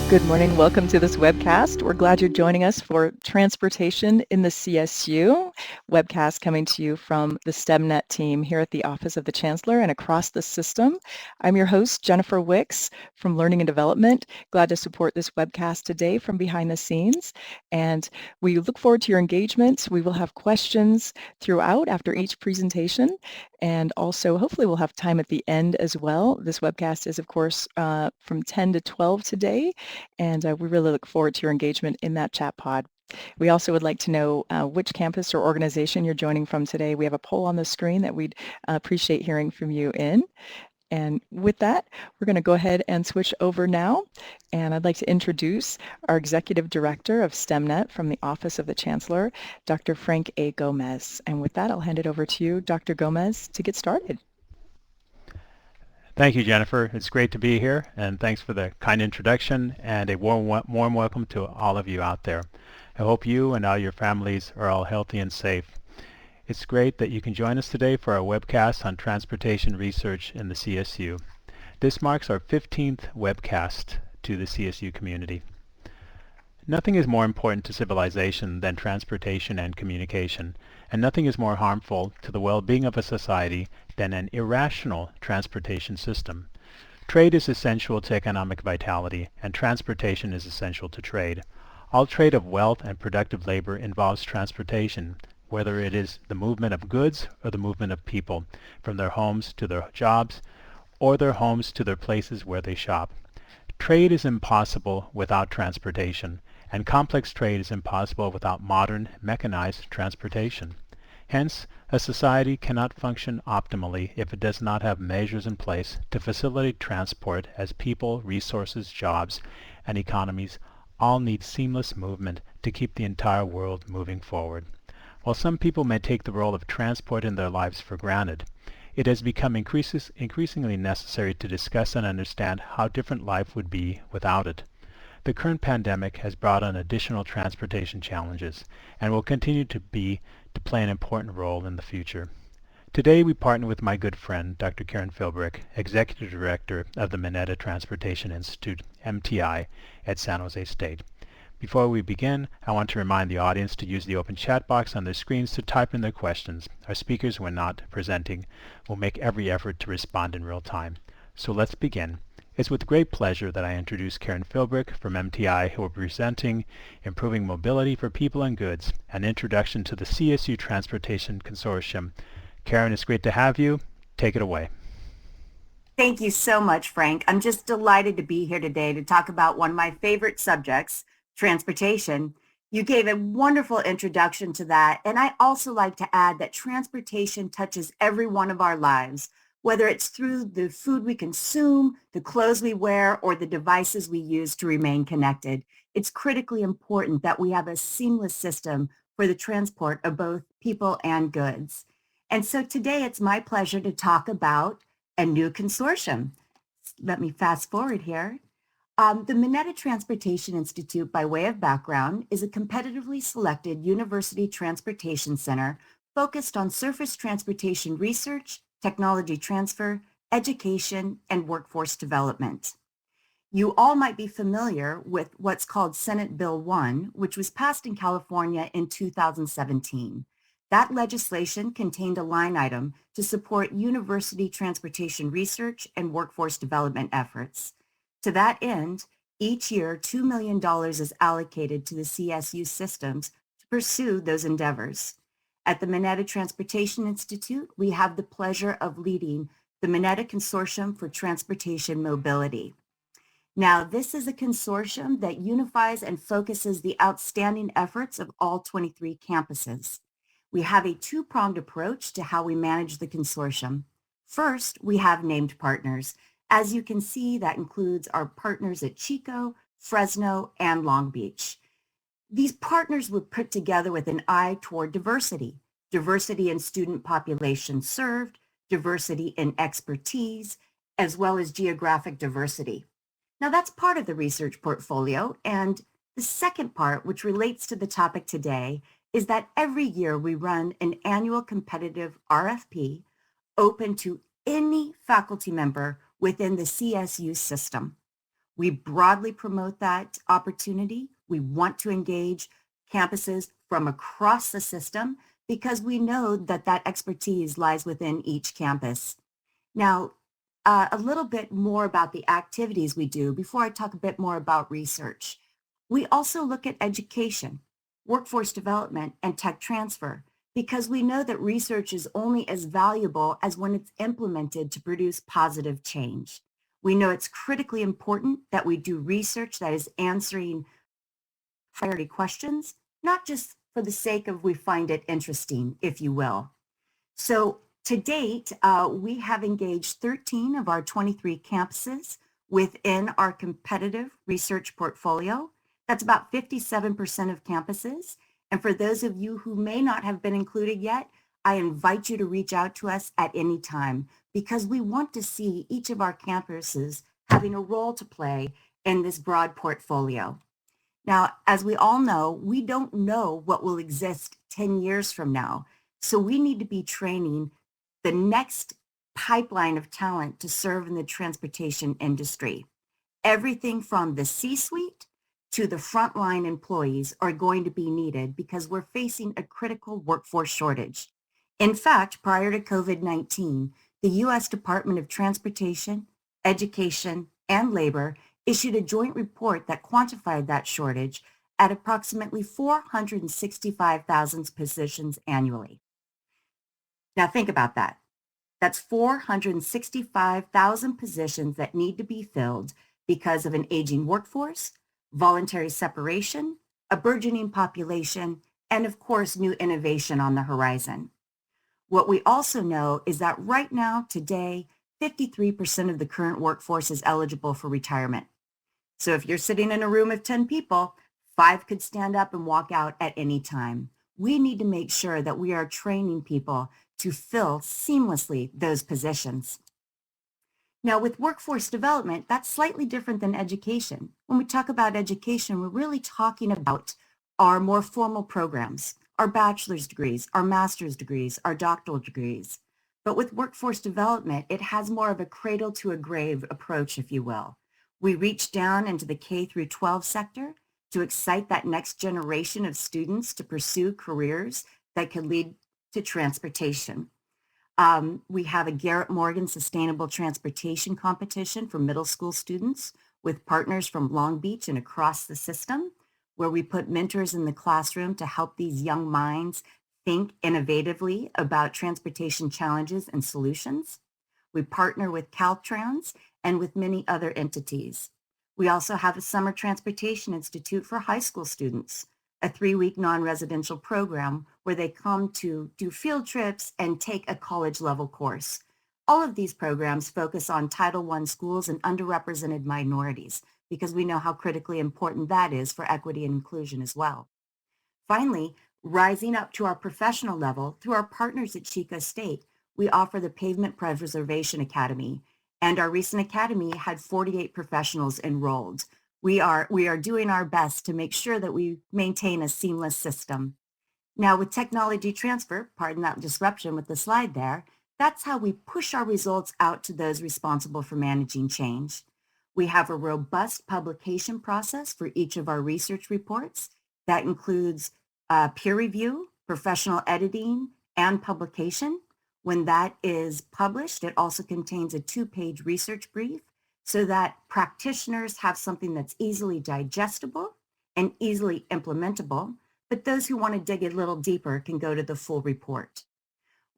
Good morning. Welcome to this webcast. We're glad you're joining us for Transportation in the CSU webcast, coming to you from the STEMnet team here at the Office of the Chancellor and across the system. I'm your host, Jennifer Wicks from Learning and Development. Glad to support this webcast today from behind the scenes. And we look forward to your engagement. We will have questions throughout after each presentation. And also, hopefully we'll have time at the end as well. This webcast is, of course, from 10 to 12 today. And we really look forward to your engagement in that chat pod. We also would like to know which campus or organization you're joining from today. We have a poll on the screen that we'd appreciate hearing from you in. And with that, we're going to go ahead and switch over now. And I'd like to introduce our Executive Director of STEMnet from the Office of the Chancellor, Dr. Frank A. Gomez. And with that, I'll hand it over to you, Dr. Gomez, to get started. Thank you, Jennifer. It's great to be here, and thanks for the kind introduction and a warm welcome to all of you out there. I hope you and all your families are all healthy and safe. It's great that you can join us today for our webcast on transportation research in the CSU. This marks our 15th webcast to the CSU community. Nothing is more important to civilization than transportation and communication, and nothing is more harmful to the well-being of a society than an irrational transportation system. Trade is essential to economic vitality, and transportation is essential to trade. All trade of wealth and productive labor involves transportation, whether it is the movement of goods or the movement of people, from their homes to their jobs, or their homes to their places where they shop. Trade is impossible without transportation, and complex trade is impossible without modern, mechanized transportation. Hence, a society cannot function optimally if it does not have measures in place to facilitate transport, as people, resources, jobs, and economies all need seamless movement to keep the entire world moving forward. While some people may take the role of transport in their lives for granted, it has become increasingly necessary to discuss and understand how different life would be without it. The current pandemic has brought on additional transportation challenges and will continue to play an important role in the future. Today we partner with my good friend, Dr. Philbrick, Executive Director of the Mineta Transportation Institute, MTI, at San Jose State. Before we begin, I want to remind the audience to use the open chat box on their screens to type in their questions. Our speakers, when not presenting, will make every effort to respond in real time. So let's begin. It's with great pleasure that I introduce Karen Philbrick from MTI, who will be presenting Improving Mobility for People and Goods, an introduction to the CSU Transportation Consortium. Karen, it's great to have you. Take it away. Thank you so much, Frank. I'm just delighted to be here today to talk about one of my favorite subjects, transportation. You gave a wonderful introduction to that, and I also like to add that transportation touches every one of our lives, whether it's through the food we consume, the clothes we wear, or the devices we use to remain connected. It's critically important that we have a seamless system for the transport of both people and goods. And so today it's my pleasure to talk about a new consortium. Let me fast forward here. The Mineta Transportation Institute, by way of background, is a competitively selected university transportation center focused on surface transportation research, technology transfer, education, and workforce development. You all might be familiar with what's called Senate Bill 1, which was passed in California in 2017. That legislation contained a line item to support university transportation research and workforce development efforts. To that end, each year, $2 million is allocated to the CSU systems to pursue those endeavors. At the Mineta Transportation Institute, we have the pleasure of leading the Mineta Consortium for Transportation Mobility. Now, this is a consortium that unifies and focuses the outstanding efforts of all 23 campuses. We have a two-pronged approach to how we manage the consortium. First, we have named partners. As you can see, that includes our partners at Chico, Fresno, and Long Beach. These partners were put together with an eye toward diversity in student population served, diversity in expertise, as well as geographic diversity. Now that's part of the research portfolio, and the second part, which relates to the topic today, is that every year we run an annual competitive RFP open to any faculty member within the CSU system. We broadly promote that opportunity. We want to engage campuses from across the system because we know that that expertise lies within each campus. Now, a little bit more about the activities we do before I talk a bit more about research. We also look at education, workforce development, and tech transfer because we know that research is only as valuable as when it's implemented to produce positive change. We know it's critically important that we do research that is answering priority questions, not just for the sake of we find it interesting, if you will. So to date, we have engaged 13 of our 23 campuses within our competitive research portfolio. That's about 57% of campuses. And for those of you who may not have been included yet, I invite you to reach out to us at any time because we want to see each of our campuses having a role to play in this broad portfolio. Now, as we all know, we don't know what will exist 10 years from now. So we need to be training the next pipeline of talent to serve in the transportation industry. Everything from the C-suite to the frontline employees are going to be needed because we're facing a critical workforce shortage. In fact, prior to COVID-19, the U.S. Department of Transportation, Education, and Labor issued a joint report that quantified that shortage at approximately 465,000 positions annually. Now think about that. That's 465,000 positions that need to be filled because of an aging workforce, voluntary separation, a burgeoning population, and of course, new innovation on the horizon. What we also know is that right now, today, 53% of the current workforce is eligible for retirement. So if you're sitting in a room of 10 people, 5 could stand up and walk out at any time. We need to make sure that we are training people to fill seamlessly those positions. Now with workforce development, that's slightly different than education. When we talk about education, we're really talking about our more formal programs, our bachelor's degrees, our master's degrees, our doctoral degrees. But with workforce development, it has more of a cradle to a grave approach, if you will. We reach down into the K through 12 sector to excite that next generation of students to pursue careers that could lead to transportation. We have a Garrett Morgan Sustainable Transportation Competition for middle school students with partners from Long Beach and across the system, where we put mentors in the classroom to help these young minds think innovatively about transportation challenges and solutions. We partner with Caltrans and with many other entities. We also have a Summer Transportation Institute for high school students, a 3-week non-residential program where they come to do field trips and take a college level course. All of these programs focus on Title I schools and underrepresented minorities because we know how critically important that is for equity and inclusion as well. Finally, rising up to our professional level through our partners at Chico State, we offer the Pavement Preservation Academy, and our recent academy had 48 professionals enrolled. We are doing our best to make sure that we maintain a seamless system. Now with technology transfer, pardon that disruption with the slide there, that's how we push our results out to those responsible for managing change. We have a robust publication process for each of our research reports that includes peer review, professional editing, and publication. When that is published, it also contains a 2-page research brief so that practitioners have something that's easily digestible and easily implementable, but those who want to dig a little deeper can go to the full report.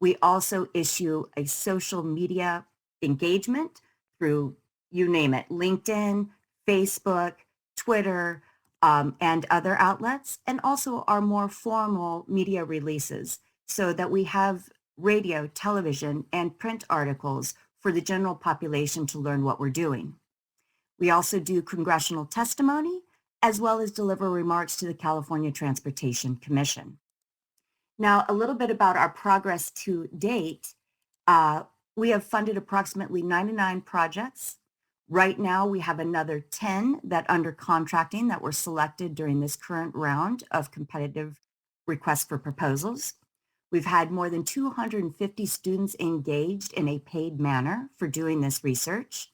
We also issue a social media engagement through, you name it, LinkedIn, Facebook, Twitter, and other outlets, and also our more formal media releases so that we have radio, television, and print articles for the general population to learn what we're doing. We also do congressional testimony, as well as deliver remarks to the California Transportation Commission. Now, a little bit about our progress to date. We have funded approximately 99 projects. Right now, we have another 10 that under contracting that were selected during this current round of competitive requests for proposals. We've had more than 250 students engaged in a paid manner for doing this research.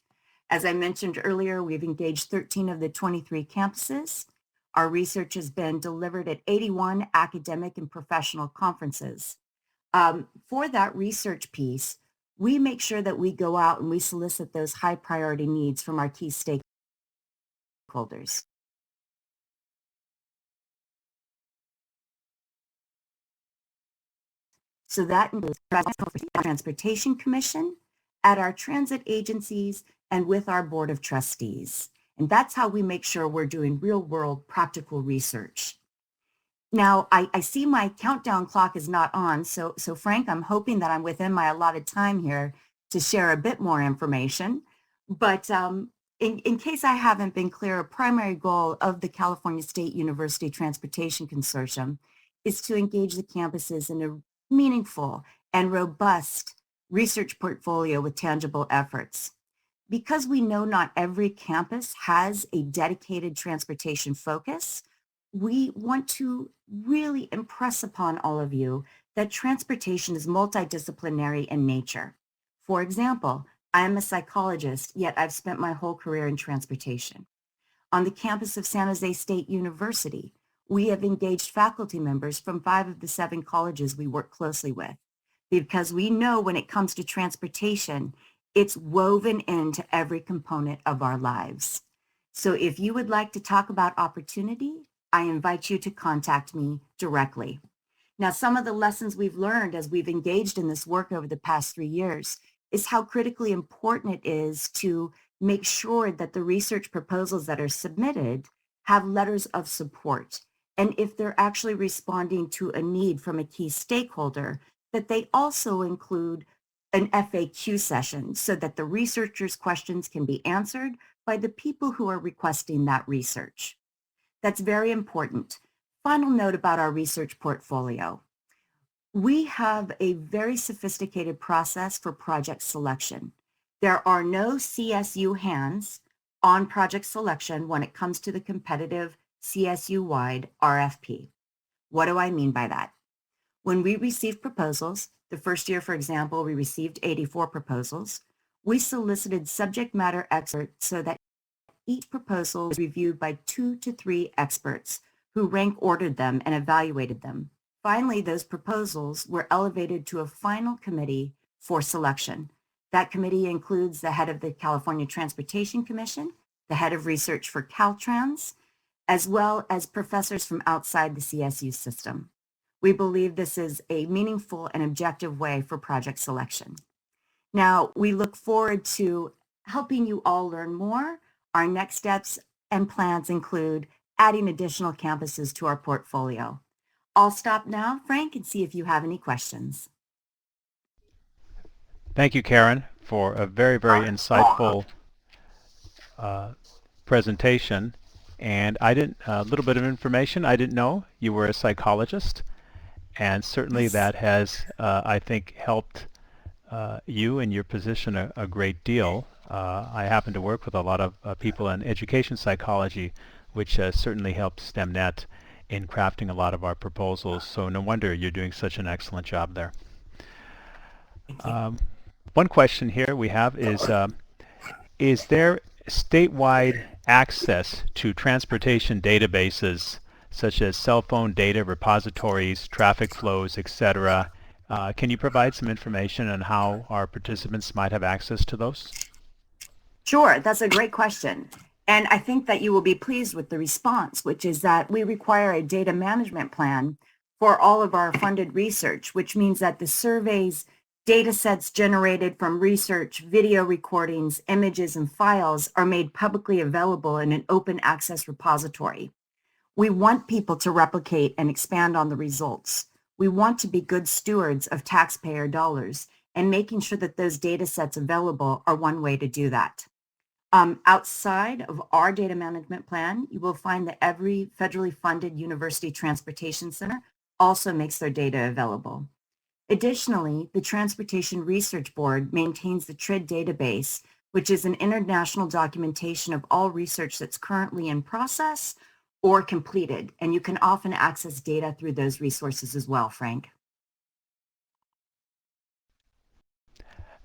As I mentioned earlier, we've engaged 13 of the 23 campuses. Our research has been delivered at 81 academic and professional conferences. For that research piece, we make sure that we go out and we solicit those high priority needs from our key stakeholders. So that includes the Transportation Commission, at our transit agencies, and with our Board of Trustees. And that's how we make sure we're doing real world practical research. Now, I see my countdown clock is not on. So Frank, I'm hoping that I'm within my allotted time here to share a bit more information. But in case I haven't been clear, a primary goal of the California State University Transportation Consortium is to engage the campuses in a meaningful and robust research portfolio with tangible efforts. Because we know not every campus has a dedicated transportation focus, we want to really impress upon all of you that transportation is multidisciplinary in nature. For example, I am a psychologist, yet I've spent my whole career in transportation. On the campus of San Jose State University, we have engaged faculty members from 5 of the 7 colleges we work closely with, because we know when it comes to transportation, it's woven into every component of our lives. So if you would like to talk about opportunity, I invite you to contact me directly. Now, some of the lessons we've learned as we've engaged in this work over the past 3 years is how critically important it is to make sure that the research proposals that are submitted have letters of support. And if they're actually responding to a need from a key stakeholder, that they also include an FAQ session so that the researchers' questions can be answered by the people who are requesting that research. That's very important. Final note about our research portfolio. We have a very sophisticated process for project selection. There are no CSU hands on project selection when it comes to the competitive CSU-wide RFP. What do I mean by that? When we receive proposals, the first year, for example, we received 84 proposals. We solicited subject matter experts so that each proposal was reviewed by 2 to 3 experts who rank ordered them and evaluated them. Finally, those proposals were elevated to a final committee for selection. That committee includes the head of the California Transportation Commission, the head of research for Caltrans, as well as professors from outside the CSU system. We believe this is a meaningful and objective way for project selection. Now, we look forward to helping you all learn more. Our next steps and plans include adding additional campuses to our portfolio. I'll stop now, Frank, and see if you have any questions. Thank you, Karen, for a very, very insightful presentation. And a little bit of information, I didn't know you were a psychologist, and certainly that has, I think, helped you in your position a great deal. I happen to work with a lot of people in education psychology, which certainly helps STEMnet in crafting a lot of our proposals. So no wonder you're doing such an excellent job there. One question here we have is there statewide access to transportation databases such as cell phone data repositories, traffic flows, etc.? Can you provide some information on how our participants might have access to those? Sure, that's a great question. And I think that you will be pleased with the response, which is that we require a data management plan for all of our funded research, which means that the surveys, data sets generated from research, video recordings, images, and files are made publicly available in an open access repository. We want people to replicate and expand on the results. We want to be good stewards of taxpayer dollars, and making sure that those data sets available are one way to do that. Outside of our data management plan, you will find that every federally funded university transportation center also makes their data available. Additionally, the Transportation Research Board maintains the TRID database, which is an international documentation of all research that's currently in process or completed, and you can often access data through those resources as well, Frank.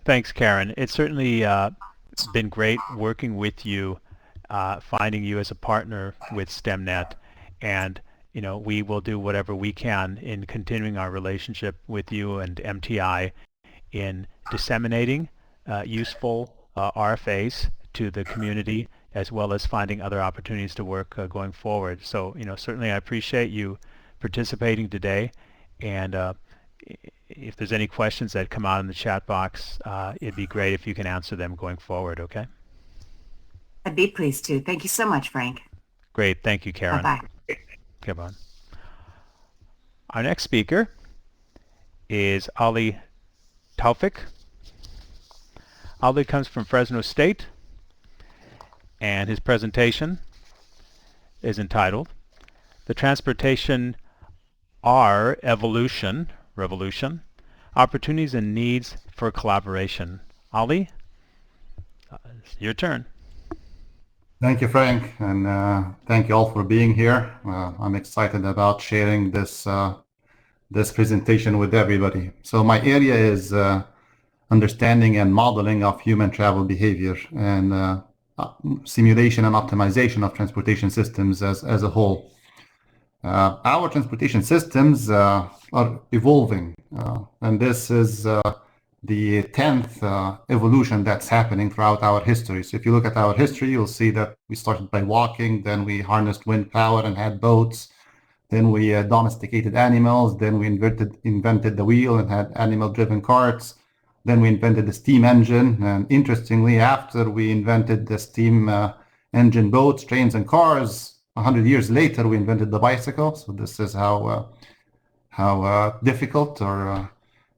Thanks, Karen. It certainly been great working with you, finding you as a partner with STEMnet, and we will do whatever we can in continuing our relationship with you and MTI in disseminating useful RFAs to the community, as well as finding other opportunities to work going forward. So, certainly I appreciate you participating today, and if there's any questions that come out in the chat box, it'd be great if you can answer them going forward, okay? I'd be pleased to. Thank you so much, Frank. Great. Thank you, Karen. Bye-bye. Come on. Our next speaker is Ali Tawfik. Ali comes from Fresno State, and his presentation is entitled The Transportation R Revolution, Opportunities and Needs for Collaboration. Ali, it's your turn. Thank you, Frank, and thank you all for being here. I'm excited about sharing this presentation with everybody. So my area is understanding and modeling of human travel behavior and simulation and optimization of transportation systems as a whole. Our transportation systems are evolving, and this is the 10th evolution that's happening throughout our history. So if you look at our history, you'll see that we started by walking, then we harnessed wind power and had boats, then we domesticated animals, then we invented the wheel and had animal-driven carts, then we invented the steam engine, and interestingly, after we invented the steam engine boats, trains, and cars, 100 years later, we invented the bicycle. So this is how difficult or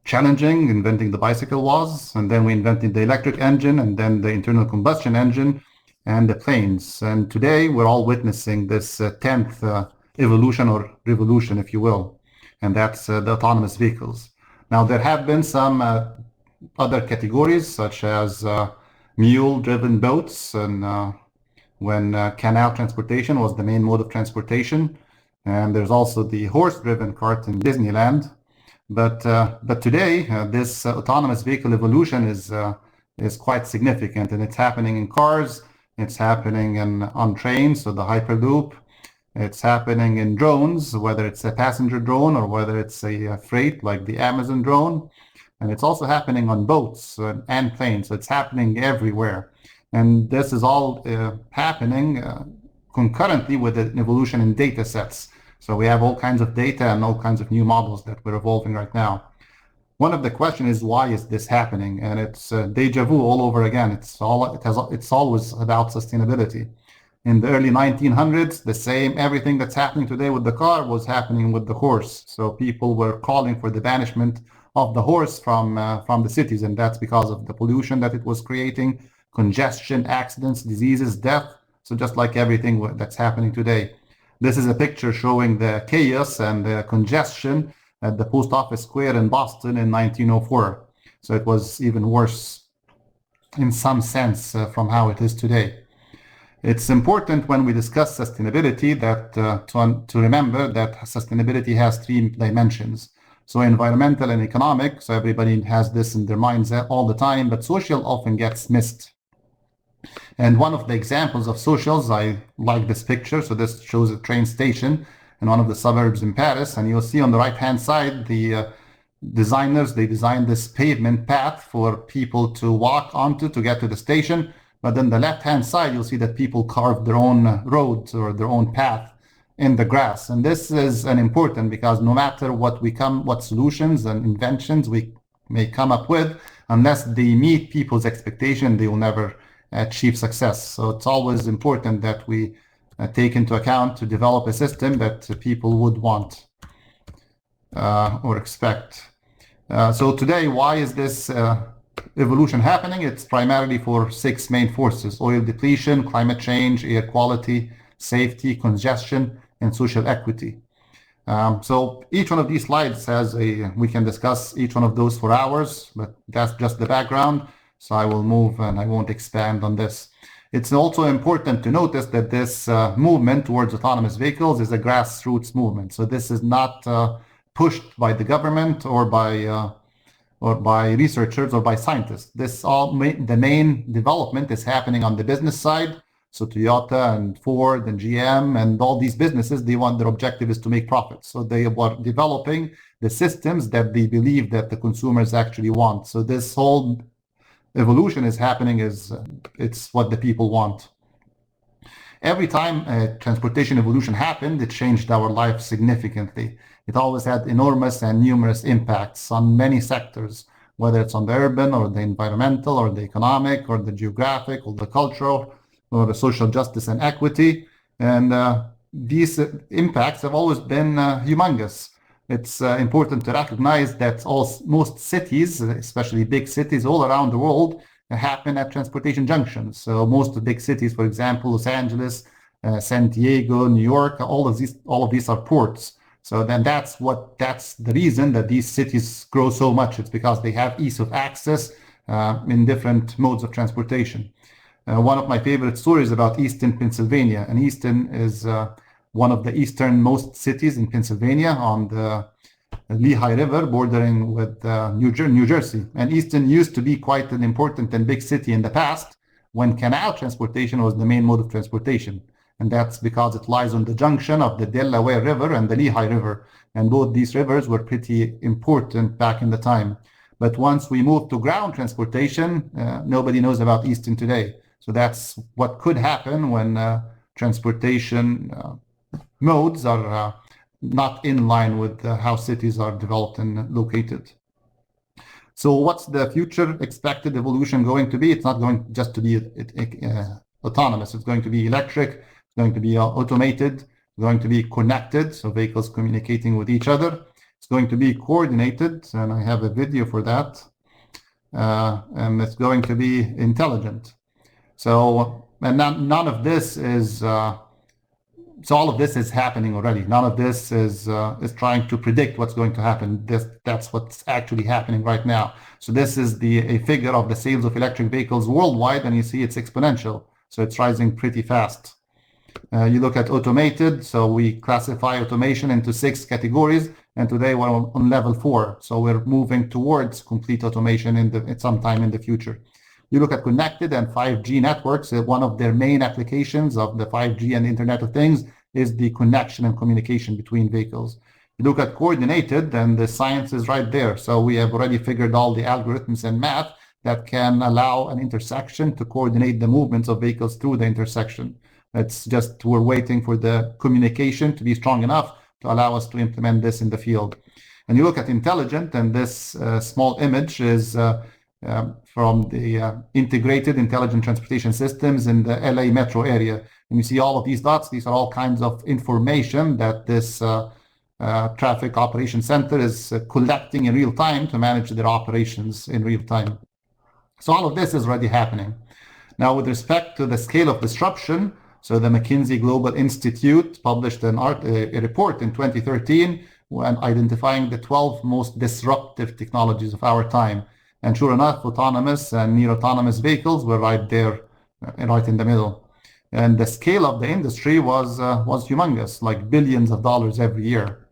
challenging inventing the bicycle was. And then we invented the electric engine, and then the internal combustion engine, and the planes. And today, we're all witnessing this 10th evolution or revolution, if you will, and that's the autonomous vehicles. Now, there have been some other categories, such as mule-driven boats, and when canal transportation was the main mode of transportation. And there's also the horse-driven cart in Disneyland. But today, this autonomous vehicle evolution is quite significant, and it's happening in cars, it's happening on trains, so the Hyperloop, it's happening in drones, whether it's a passenger drone or whether it's a freight like the Amazon drone. And it's also happening on boats and planes, so it's happening everywhere. And this is all happening concurrently with an evolution in data sets. So we have all kinds of data and all kinds of new models that we're evolving right now. One of the questions is, why is this happening? And it's deja vu all over again. It's always about sustainability. In the early 1900s, everything that's happening today with the car was happening with the horse. So people were calling for the banishment of the horse from the cities, and that's because of the pollution that it was creating, congestion, accidents, diseases, death. So just like everything that's happening today. This is a picture showing the chaos and the congestion at the Post Office Square in Boston in 1904. So it was even worse in some sense from how it is today. It's important when we discuss sustainability that to remember that sustainability has 3 dimensions. So environmental and economic, so everybody has this in their minds all the time, but social often gets missed. And one of the examples of socials, I like this picture. So this shows a train station in one of the suburbs in Paris. And you'll see on the right-hand side, the designers, they designed this pavement path for people to walk onto to get to the station. But then the left-hand side, you'll see that people carved their own roads or their own path in the grass. And this is an important, because no matter what solutions and inventions we may come up with, unless they meet people's expectation, they will never achieve success. So it's always important that we take into account to develop a system that people would want or expect. So today, why is this evolution happening? It's primarily for 6 main forces: oil depletion, climate change, air quality, safety, congestion, and social equity. So each one of these slides we can discuss each one of those for hours, but that's just the background. So I will move and I won't expand on this. It's also important to notice that this movement towards autonomous vehicles is a grassroots movement. So this is not pushed by the government or by or by researchers or by scientists. This the main development is happening on the business side. So Toyota and Ford and GM and all these businesses, their objective is to make profits. So they are developing the systems that they believe that the consumers actually want. So this whole evolution is happening, it's what the people want. Every time transportation evolution happened, it changed our life significantly. It always had enormous and numerous impacts on many sectors, whether it's on the urban or the environmental or the economic or the geographic or the cultural or the social justice and equity. And these impacts have always been humongous. It's important to recognize that most cities, especially big cities all around the world, happen at transportation junctions. So most of the big cities, for example, Los Angeles, San Diego, New York, all of these are ports. So then that's the reason that these cities grow so much. It's because they have ease of access in different modes of transportation. One of my favorite stories about Easton, Pennsylvania, and Easton is one of the easternmost cities in Pennsylvania on the Lehigh River, bordering with New Jersey. And Easton used to be quite an important and big city in the past when canal transportation was the main mode of transportation. And that's because it lies on the junction of the Delaware River and the Lehigh River. And both these rivers were pretty important back in the time. But once we moved to ground transportation, nobody knows about Easton today. So that's what could happen when transportation modes are not in line with how cities are developed and located. So what's the future expected evolution going to be? It's not going just to be autonomous. It's going to be electric. It's going to be automated. It's going to be connected, so vehicles communicating with each other. It's going to be coordinated, and I have a video for that. And it's going to be intelligent. So, and none of this is, so all of this is happening already. None of this is trying to predict what's going to happen. That's what's actually happening right now. So this is a figure of the sales of electric vehicles worldwide, and you see it's exponential. So it's rising pretty fast. You look at automated, so we classify automation into 6 categories, and today we're on level 4. So we're moving towards complete automation at some time in the future. You look at connected and 5G networks. One of their main applications of the 5G and Internet of Things is the connection and communication between vehicles. You look at coordinated, and the science is right there. So we have already figured all the algorithms and math that can allow an intersection to coordinate the movements of vehicles through the intersection. It's just we're waiting for the communication to be strong enough to allow us to implement this in the field. And you look at intelligent, and this small image is from the integrated intelligent transportation systems in the LA metro area. And you see all of these dots. These are all kinds of information that this traffic operation center is collecting in real time to manage their operations in real time. So all of this is already happening. Now, with respect to the scale of disruption, so the McKinsey Global Institute published a report in 2013 when identifying the 12 most disruptive technologies of our time. And sure enough, autonomous and near-autonomous vehicles were right there, right in the middle. And the scale of the industry was humongous, like billions of dollars every year.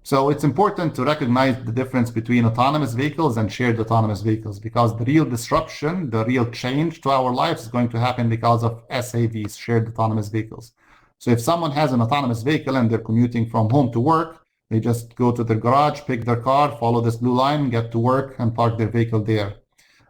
So it's important to recognize the difference between autonomous vehicles and shared autonomous vehicles, because the real disruption, the real change to our lives is going to happen because of SAVs, shared autonomous vehicles. So if someone has an autonomous vehicle and they're commuting from home to work, they just go to their garage, pick their car, follow this blue line, get to work, and park their vehicle there.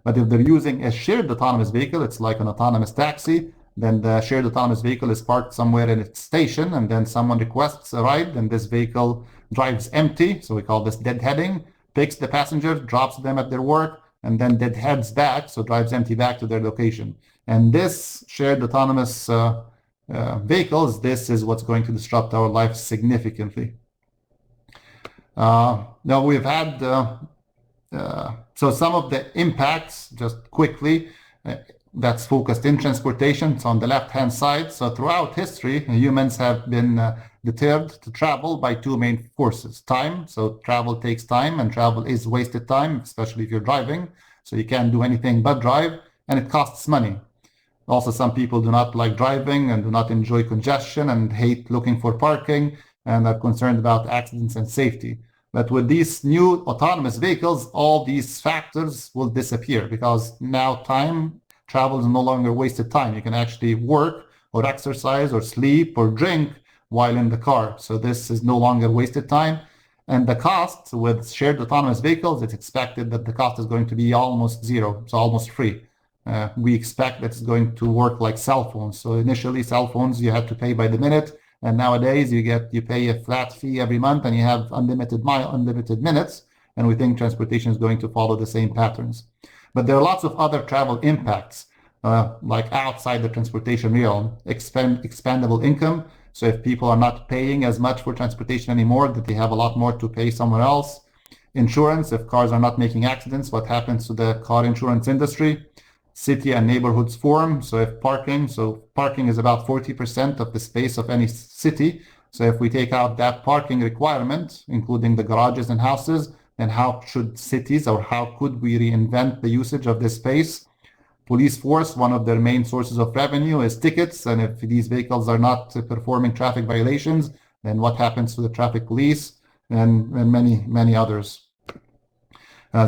But if they're using a shared autonomous vehicle, it's like an autonomous taxi, then the shared autonomous vehicle is parked somewhere in its station, and then someone requests a ride, and this vehicle drives empty, so we call this deadheading, picks the passenger, drops them at their work, and then deadheads back, so drives empty back to their location. And this shared autonomous vehicles, this is what's going to disrupt our lives significantly. Now we've had, so some of the impacts, just quickly, that's focused in transportation. It's on the left-hand side. So throughout history, humans have been deterred to travel by 2 main forces. Time, so travel takes time, and travel is wasted time, especially if you're driving. So you can't do anything but drive, and it costs money. Also, some people do not like driving and do not enjoy congestion and hate looking for parking and are concerned about accidents and safety. But with these new autonomous vehicles, all these factors will disappear because now travel is no longer wasted time. You can actually work or exercise or sleep or drink while in the car. So this is no longer wasted time. And the cost with shared autonomous vehicles, it's expected that the cost is going to be almost zero, so almost free. We expect that it's going to work like cell phones. So initially, cell phones you had to pay by the minute, and nowadays you pay a flat fee every month, and you have unlimited minutes. And we think transportation is going to follow the same patterns. But there are lots of other travel impacts, like outside the transportation realm, expandable income. So if people are not paying as much for transportation anymore, that they have a lot more to pay somewhere else. Insurance, if cars are not making accidents, what happens to the car insurance industry? City and neighborhoods form. So if parking is about 40% of the space of any city. So if we take out that parking requirement, including the garages and houses, then how should cities, or how could we reinvent the usage of this space? Police force, one of their main sources of revenue is tickets, and if these vehicles are not performing traffic violations, then what happens to the traffic police, and many others.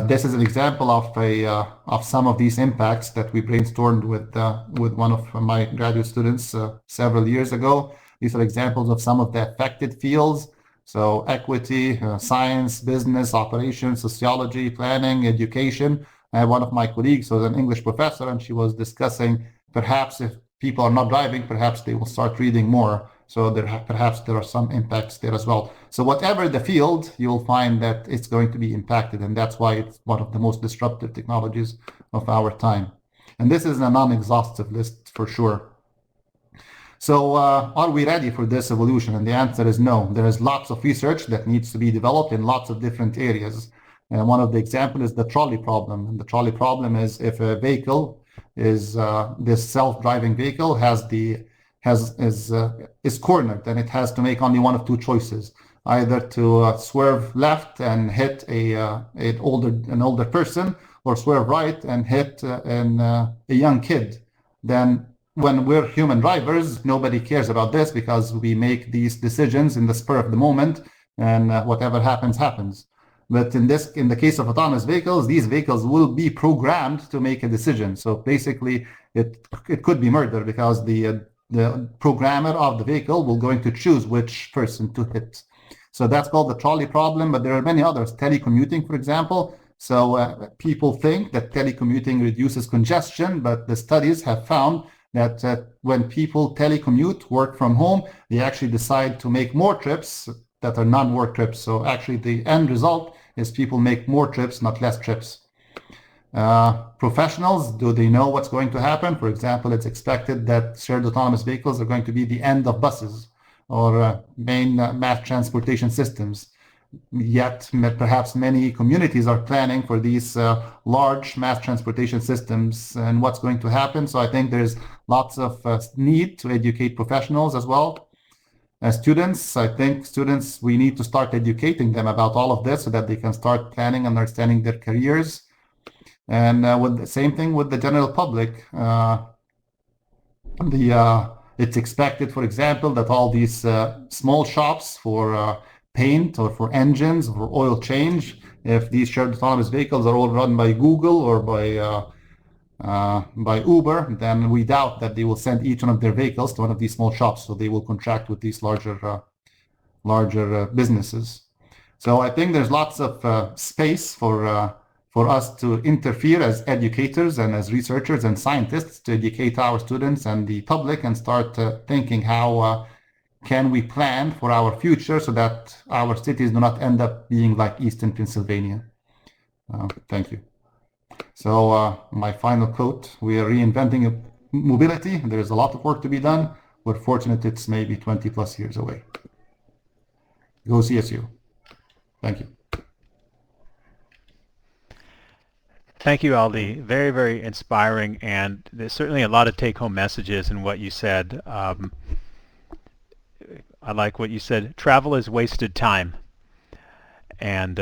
This is an example of some of these impacts that we brainstormed with one of my graduate students several years ago. These are examples of some of the affected fields. So equity, science, business, operations, sociology, planning, education. I have one of my colleagues who was an English professor, and she was discussing perhaps if people are not driving, perhaps they will start reading more. So perhaps there are some impacts there as well. So whatever the field, you'll find that it's going to be impacted, and that's why it's one of the most disruptive technologies of our time. And this is a non-exhaustive list for sure. So are we ready for this evolution? And the answer is no. There is lots of research that needs to be developed in lots of different areas. And one of the examples is the trolley problem. And the trolley problem is if a vehicle is this self-driving vehicle is cornered, and it has to make only one of two choices, either to swerve left and hit an older person, or swerve right and hit a young kid. Then when we're human drivers, nobody cares about this because we make these decisions in the spur of the moment, and whatever happens, happens. But in the case of autonomous vehicles, these vehicles will be programmed to make a decision. So basically, it could be murder because the programmer of the vehicle will going to choose which person to hit. So that's called the trolley problem, but there are many others. Telecommuting, for example. So people think that telecommuting reduces congestion, but the studies have found that when people telecommute, work from home, they actually decide to make more trips that are non-work trips. So actually the end result is people make more trips, not less trips. Professionals, do they know what's going to happen? For example, it's expected that shared autonomous vehicles are going to be the end of buses or main mass transportation systems. Yet perhaps many communities are planning for these large mass transportation systems and what's going to happen. So I think there's lots of need to educate professionals as well. Students, I think we need to start educating them about all of this so that they can start planning and understanding their careers. And with the same thing with the general public, it's expected, for example, that all these small shops for paint or for engines or oil change, if these shared autonomous vehicles are all run by Google or by Uber, then we doubt that they will send each one of their vehicles to one of these small shops. So they will contract with these larger businesses. So I think there's lots of space for us to interfere as educators and as researchers and scientists to educate our students and the public and start thinking how can we plan for our future so that our cities do not end up being like Eastern Pennsylvania. Thank you. So my final quote, we are reinventing mobility. There's a lot of work to be done. We're fortunate it's maybe 20 plus years away. Go CSU. Thank you. Thank you, Aldi. Very, very inspiring, and there's certainly a lot of take-home messages in what you said. I like what you said. Travel is wasted time, and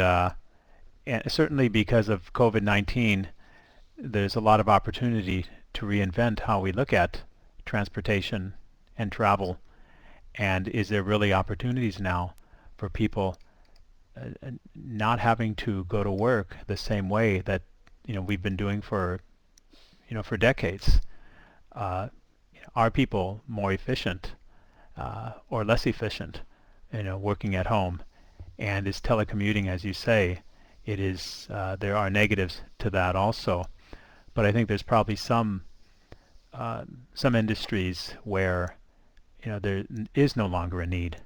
certainly because of COVID-19, there's a lot of opportunity to reinvent how we look at transportation and travel. And is there really opportunities now for people not having to go to work the same way that we've been doing for for decades. Are people more efficient or less efficient, working at home? And is telecommuting, as you say, it is there are negatives to that also. But I think there's probably some industries where there is no longer a need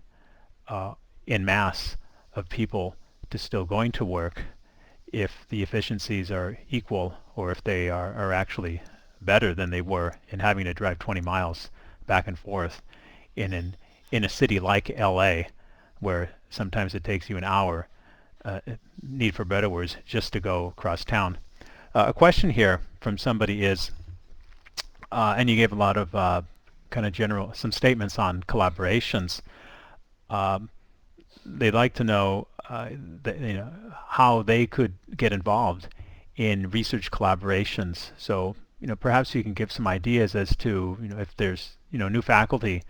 in mass of people to still going to work if the efficiencies are equal, or if they are actually better than they were in having to drive 20 miles back and forth in a city like LA, where sometimes it takes you an hour, need for better words, just to go across town. A question here from somebody is, and you gave a lot of kind of some statements on collaborations. They'd like to know how they could get involved in research collaborations. So perhaps you can give some ideas as to if there's new faculty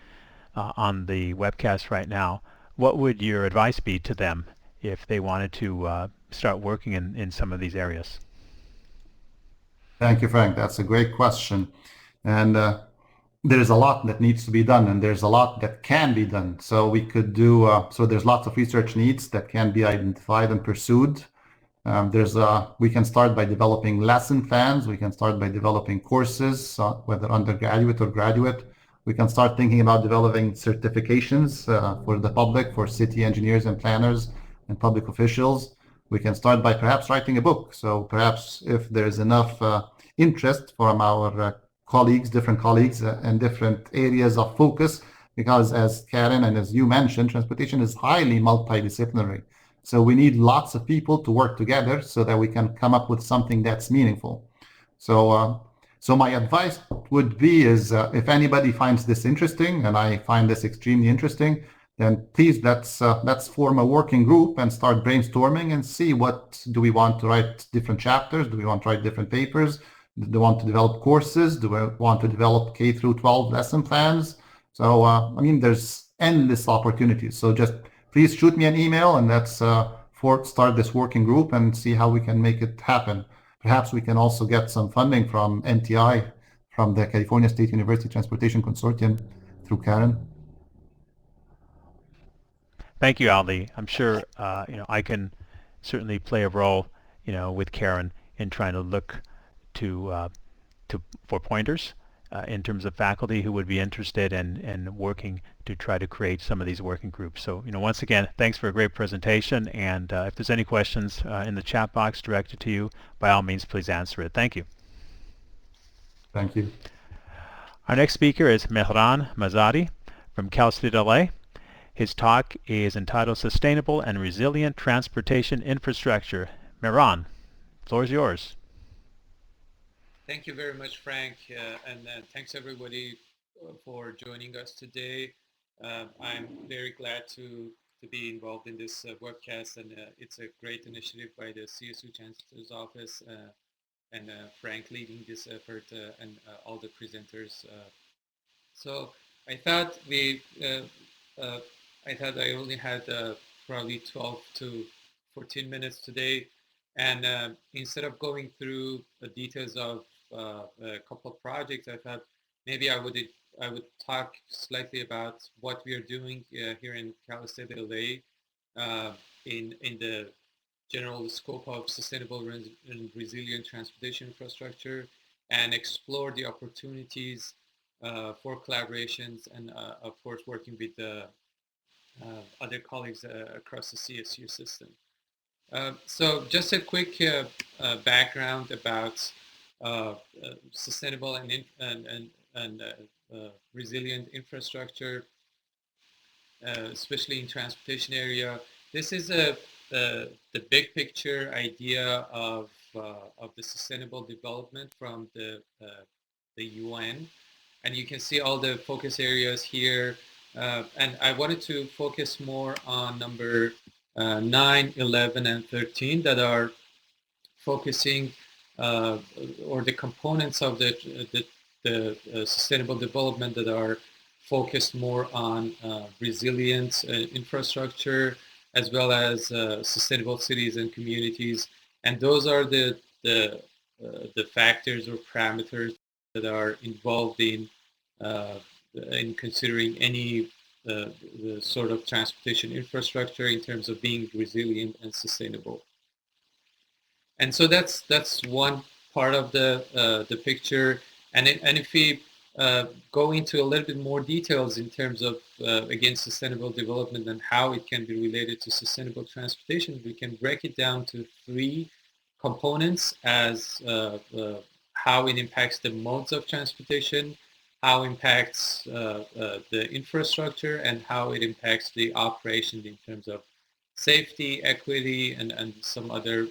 on the webcast right now, what would your advice be to them if they wanted to start working in some of these areas? Thank you, Frank. That's a great question. And there's a lot that needs to be done, and there's a lot that can be done. So we could do, so there's lots of research needs that can be identified and pursued. We can start by developing lesson plans. We can start by developing courses, whether undergraduate or graduate. We can start thinking about developing certifications for the public, for city engineers and planners and public officials. We can start by perhaps writing a book. So perhaps if there's enough interest from our different colleagues and different areas of focus, because as Karen and as you mentioned, transportation is highly multidisciplinary. So we need lots of people to work together so that we can come up with something that's meaningful. So my advice would be is if anybody finds this interesting, and I find this extremely interesting, then please let's form a working group and start brainstorming and see what do we want to write different chapters, do we want to write different papers, do we want to develop courses, do we want to develop K through 12 lesson plans? So I mean, there's endless opportunities. So just please shoot me an email and let's start this working group and see how we can make it happen. Perhaps we can also get some funding from NTI, from the California State University Transportation Consortium, through Karen. Thank you, Ali. I'm sure I can certainly play a role with Karen in trying to look for pointers in terms of faculty who would be interested in working to try to create some of these working groups. So once again, thanks for a great presentation, and if there's any questions in the chat box directed to you, by all means please answer it. Thank you. Thank you. Our next speaker is Mehran Mazari from Cal State LA. His talk is entitled Sustainable and Resilient Transportation Infrastructure. Mehran, the floor is yours. Thank you very much, Frank, and thanks everybody for joining us today. I'm very glad to be involved in this webcast, and it's a great initiative by the CSU Chancellor's Office and Frank leading this effort and all the presenters. So I thought I only had probably 12 to 14 minutes today, and instead of going through the details of a couple of projects, I thought maybe I would talk slightly about what we are doing here in Cal State LA in the general scope of sustainable and resilient transportation infrastructure, and explore the opportunities for collaborations, and of course working with other colleagues across the CSU system. So just a quick background about sustainable and resilient infrastructure, especially in transportation area. This is the big picture idea of the sustainable development from the UN, and you can see all the focus areas here. And I wanted to focus more on number 9, 11, and 13 that are focusing or the components of the sustainable development that are focused more on resilient infrastructure, as well as sustainable cities and communities. And those are the factors or parameters that are involved in considering any the sort of transportation infrastructure in terms of being resilient and sustainable. And so that's one part of the picture. And if we go into a little bit more details in terms of again sustainable development and how it can be related to sustainable transportation, we can break it down to three components as how it impacts the modes of transportation, how it impacts the infrastructure, and how it impacts the operation in terms of safety, equity, and some other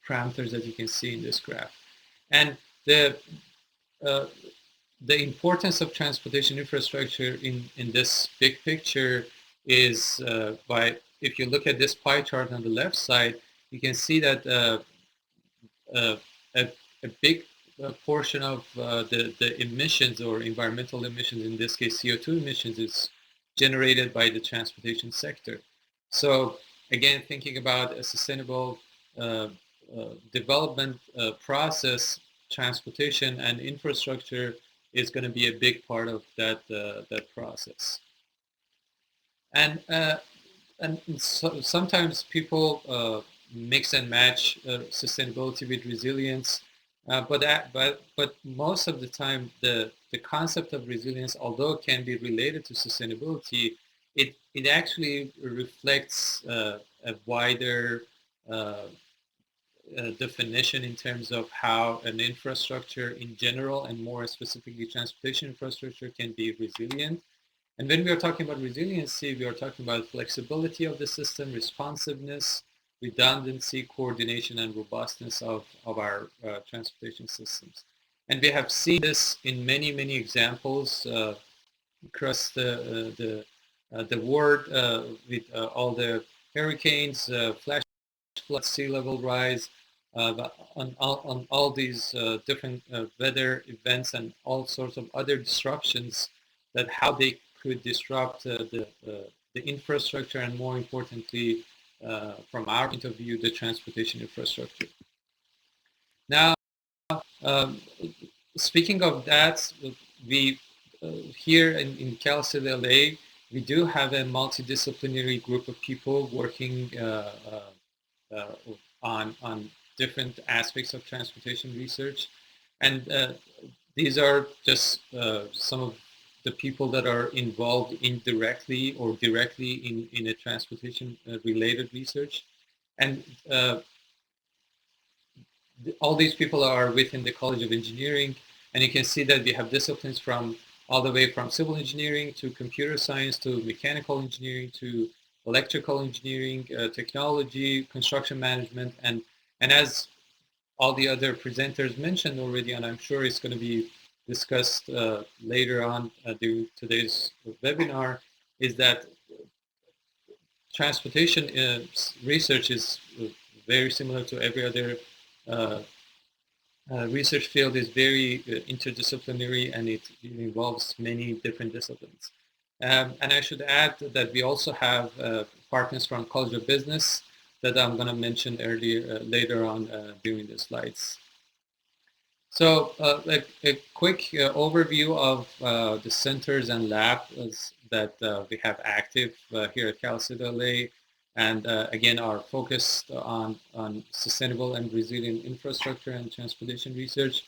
parameters that you can see in this graph. And uh, the importance of transportation infrastructure in this big picture is if you look at this pie chart on the left side, you can see that a big portion of the emissions or environmental emissions, in this case CO2 emissions, is generated by the transportation sector. So again, thinking about a sustainable development process, transportation and infrastructure is going to be a big part of that process. And sometimes people mix and match sustainability with resilience, but most of the time the concept of resilience, although it can be related to sustainability, it actually reflects a wider definition in terms of how an infrastructure in general, and more specifically transportation infrastructure, can be resilient. And when we are talking about resiliency, we are talking about flexibility of the system, responsiveness, redundancy, coordination, and robustness of our transportation systems. And we have seen this in many, many examples across the world with all the hurricanes, flash flood, sea level rise, on all these different weather events and all sorts of other disruptions, that how they could disrupt the infrastructure, and more importantly, from our point of view, the transportation infrastructure. Now, speaking of that, we here in Cal State LA, we do have a multidisciplinary group of people working on different aspects of transportation research, and these are just some of the people that are involved indirectly or directly in a transportation related research. And all these people are within the College of Engineering, and you can see that we have disciplines from all the way from civil engineering to computer science to mechanical engineering to electrical engineering, technology, construction management, and as all the other presenters mentioned already, and I'm sure it's going to be discussed later on during today's webinar, is that transportation research is very similar to every other research field. Is very interdisciplinary, and it involves many different disciplines. And I should add that we also have partners from College of Business that I'm going to mention later on during the slides. So a quick overview of the centers and labs that we have active here at Cal State LA, and again are focused on sustainable and resilient infrastructure and transportation research.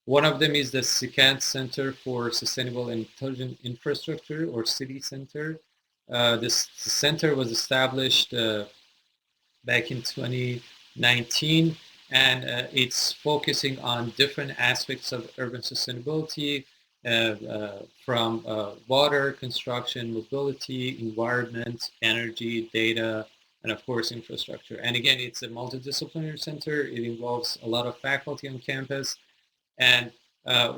One of them is the SICANT Center for Sustainable and Intelligent Infrastructure, or City Center. This center was established back in 2019, and it's focusing on different aspects of urban sustainability, from water, construction, mobility, environment, energy, data, and of course infrastructure. And again, it's a multidisciplinary center. It involves a lot of faculty on campus. And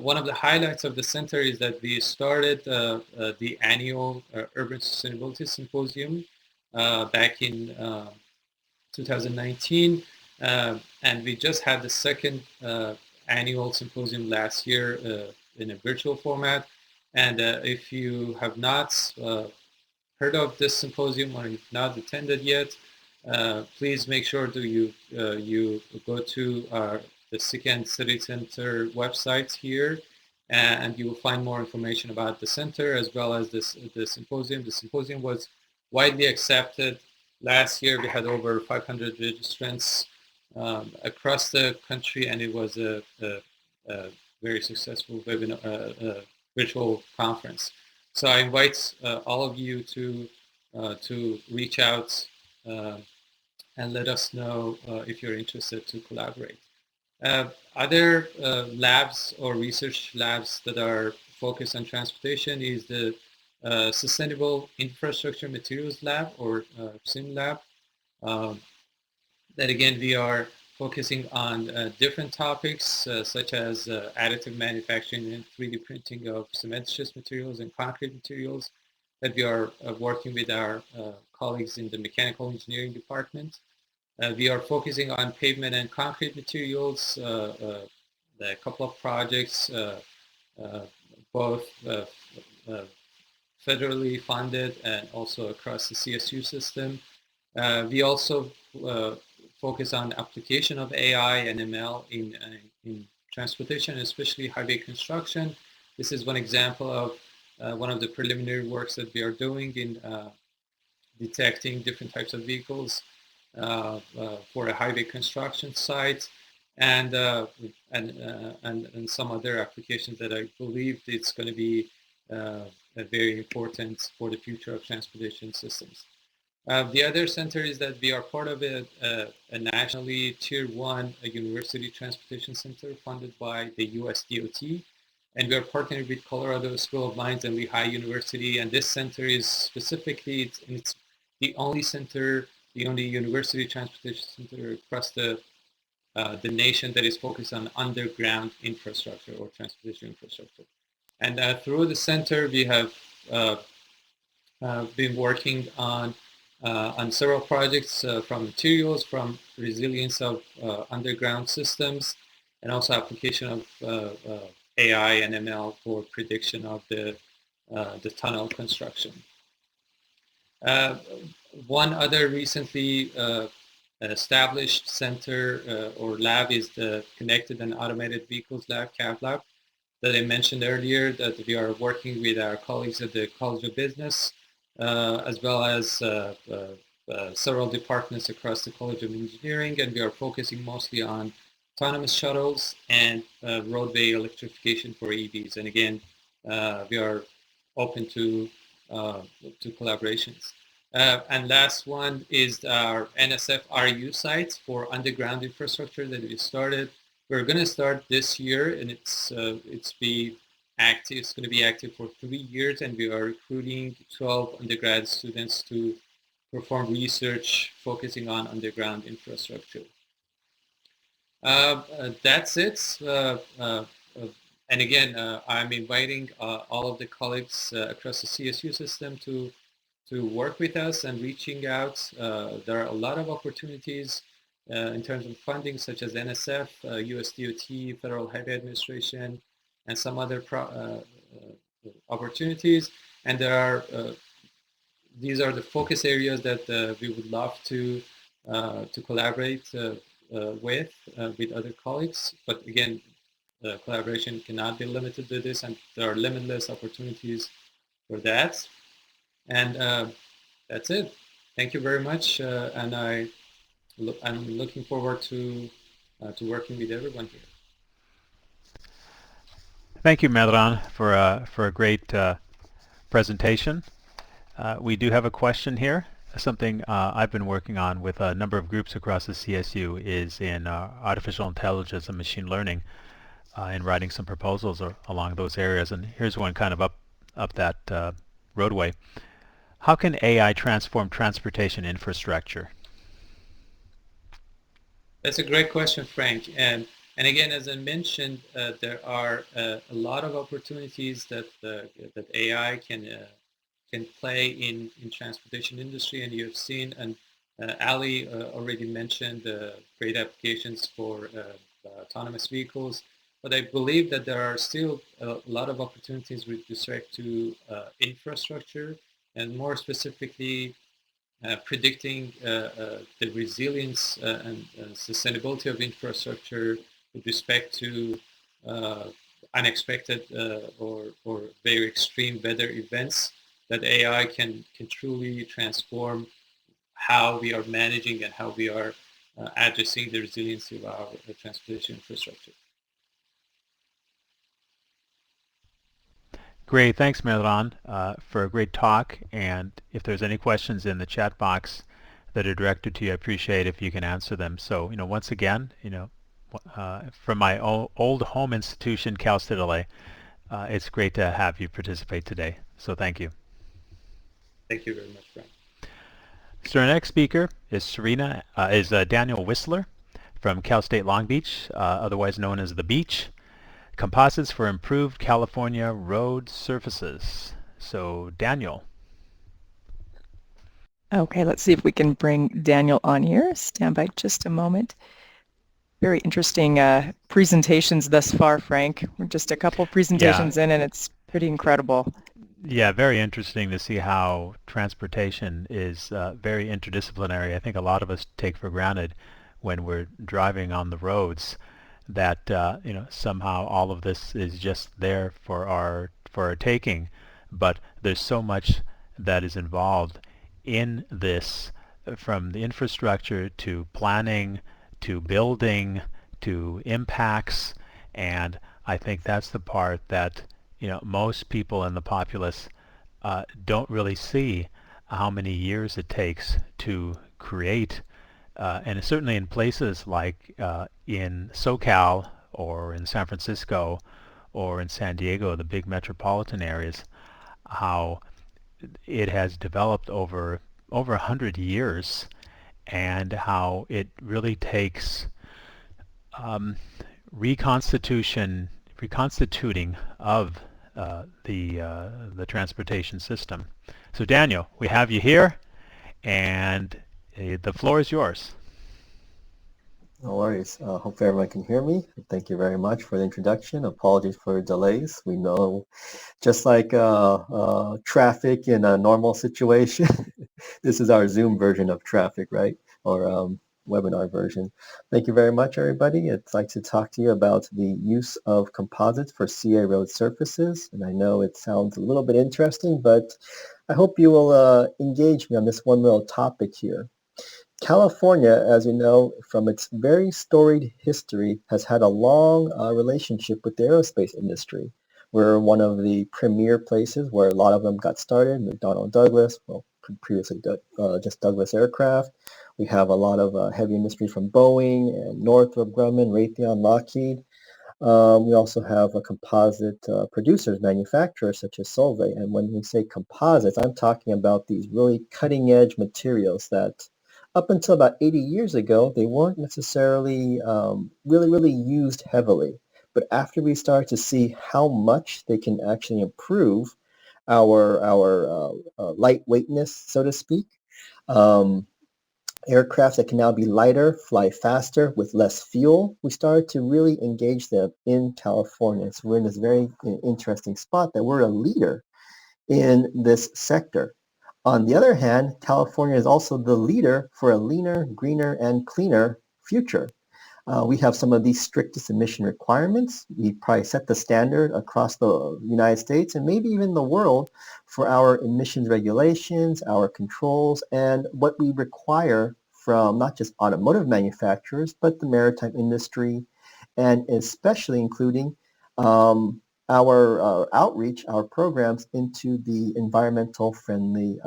one of the highlights of the center is that we started the annual Urban Sustainability Symposium back in 2019, and we just had the second annual symposium last year in a virtual format. And if you have not heard of this symposium or you've not attended yet, please make sure that you go to the Second City Center website here, and you will find more information about the center as well as the symposium. The symposium was widely accepted. Last year we had over 500 registrants across the country, and it was a very successful webinar, virtual conference. So I invite all of you to reach out and let us know if you're interested to collaborate. Other labs or research labs that are focused on transportation is the Sustainable Infrastructure Materials Lab, or SIM Lab. That again, we are focusing on different topics such as additive manufacturing and 3D printing of cementitious materials and concrete materials, that we are working with our colleagues in the mechanical engineering department. We are focusing on pavement and concrete materials, a couple of projects, both federally funded and also across the CSU system. We also focus on application of AI and ML in transportation, especially highway construction. This is one example of one of the preliminary works that we are doing in detecting different types of vehicles for a highway construction site, and some other applications that I believe it's going to be very important for the future of transportation systems. The other center is that we are part of a nationally tier 1 university transportation center funded by the US DOT, and we are partnered with Colorado School of Mines and Lehigh University, and this center is specifically, it's the only center, the only university transportation center across the nation that is focused on underground infrastructure or transportation infrastructure. And through the center, we have been working on several projects from materials, from resilience of underground systems, and also application of AI and ML for prediction of the tunnel construction. One other recently established center or lab is the Connected and Automated Vehicles Lab, CAV Lab, that I mentioned earlier, that we are working with our colleagues at the College of Business, as well as several departments across the College of Engineering, and we are focusing mostly on autonomous shuttles and roadway electrification for EVs. And again, we are open to collaborations. And last one is our NSF RU sites for underground infrastructure that we started. We're going to start this year, and it's be active. It's going to be active for 3 years, and we are recruiting 12 undergrad students to perform research focusing on underground infrastructure. That's it. And again, I'm inviting all of the colleagues across the CSU system to work with us and reaching out. There are a lot of opportunities in terms of funding, such as NSF, US DOT, Federal Highway Administration, and some other opportunities. And there are these are the focus areas that we would love to collaborate with other colleagues. But again, collaboration cannot be limited to this, and there are limitless opportunities for that. And that's it. Thank you very much, and I'm looking forward to working with everyone here. Thank you, Mehran, for a great presentation. We do have a question here. Something I've been working on with a number of groups across the CSU is in artificial intelligence and machine learning, and writing some proposals along those areas. And here's one kind of up that roadway. How can AI transform transportation infrastructure? That's a great question, Frank. And again, as I mentioned, there are a lot of opportunities that AI can play in transportation industry, and you've seen, and Ali already mentioned great applications for autonomous vehicles. But I believe that there are still a lot of opportunities with respect to infrastructure and more specifically, predicting the resilience and sustainability of infrastructure with respect to unexpected or very extreme weather events, that AI can truly transform how we are managing and how we are addressing the resiliency of our transportation infrastructure. Great, thanks Mehran for a great talk, and if there's any questions in the chat box that are directed to you, I appreciate if you can answer them. So, once again, from my old home institution, Cal State LA, it's great to have you participate today. So thank you. Thank you very much, Frank. So our next speaker is Daniel Whisler from Cal State Long Beach, otherwise known as The Beach. Composites for Improved California Road Surfaces. So Daniel. Okay, let's see if we can bring Daniel on here. Stand by just a moment. Very interesting presentations thus far, Frank. We're just a couple presentations in, and it's pretty incredible. Yeah, very interesting to see how transportation is very interdisciplinary. I think a lot of us take for granted when we're driving on the roads that somehow all of this is just there for our taking, but there's so much that is involved in this, from the infrastructure to planning to building to impacts, and I think that's the part that most people in the populace don't really see, how many years it takes to create. And certainly in places like in SoCal or in San Francisco or in San Diego, the big metropolitan areas, how it has developed over 100 years, and how it really takes reconstituting of the transportation system. So Daniel, we have you here, and the floor is yours. No worries. Hope everyone can hear me. Thank you very much for the introduction. Apologies for delays. We know, just like traffic in a normal situation, this is our Zoom version of traffic, right? Or webinar version. Thank you very much, everybody. I'd like to talk to you about the use of composites for CA road surfaces. And I know it sounds a little bit interesting, but I hope you will engage me on this one little topic here. California, as you know, from its very storied history, has had a long relationship with the aerospace industry. We're one of the premier places where a lot of them got started. McDonnell Douglas, well, previously just Douglas Aircraft. We have a lot of heavy industry from Boeing and Northrop Grumman, Raytheon, Lockheed. We also have a composite producers, manufacturers such as Solvay. And when we say composites, I'm talking about these really cutting-edge materials that up until about 80 years ago, they weren't necessarily really used heavily. But after we start to see how much they can actually improve our lightweightness, so to speak, aircraft that can now be lighter, fly faster with less fuel, we started to really engage them in California. So we're in this very interesting spot that we're a leader in this sector. On the other hand, California is also the leader for a leaner, greener, and cleaner future. We have some of these strictest emission requirements. We probably set the standard across the United States and maybe even the world for our emissions regulations, our controls, and what we require from not just automotive manufacturers, but the maritime industry, and especially including our outreach, our programs into the environmental friendly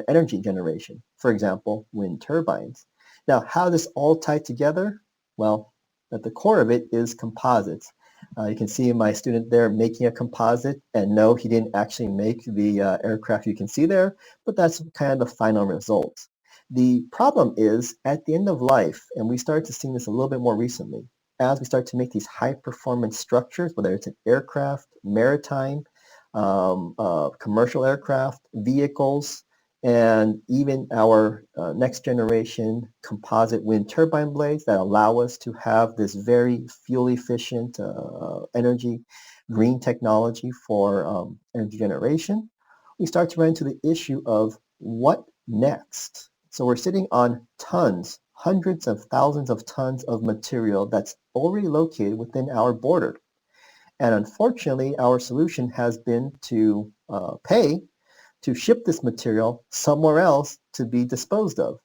energy generation. For example, wind turbines. Now, how does this all tie together? Well, at the core of it is composites. You can see my student there making a composite, and no, he didn't actually make the aircraft you can see there, but that's kind of the final result. The problem is at the end of life, and we started to see this a little bit more recently, as we start to make these high-performance structures, whether it's an aircraft, maritime, commercial aircraft, vehicles, and even our next generation composite wind turbine blades that allow us to have this very fuel-efficient energy, green technology for energy generation. we start to run into the issue of what next. So we're sitting on tons, hundreds of thousands of tons of material that's already located within our border. And unfortunately, our solution has been to pay to ship this material somewhere else to be disposed of.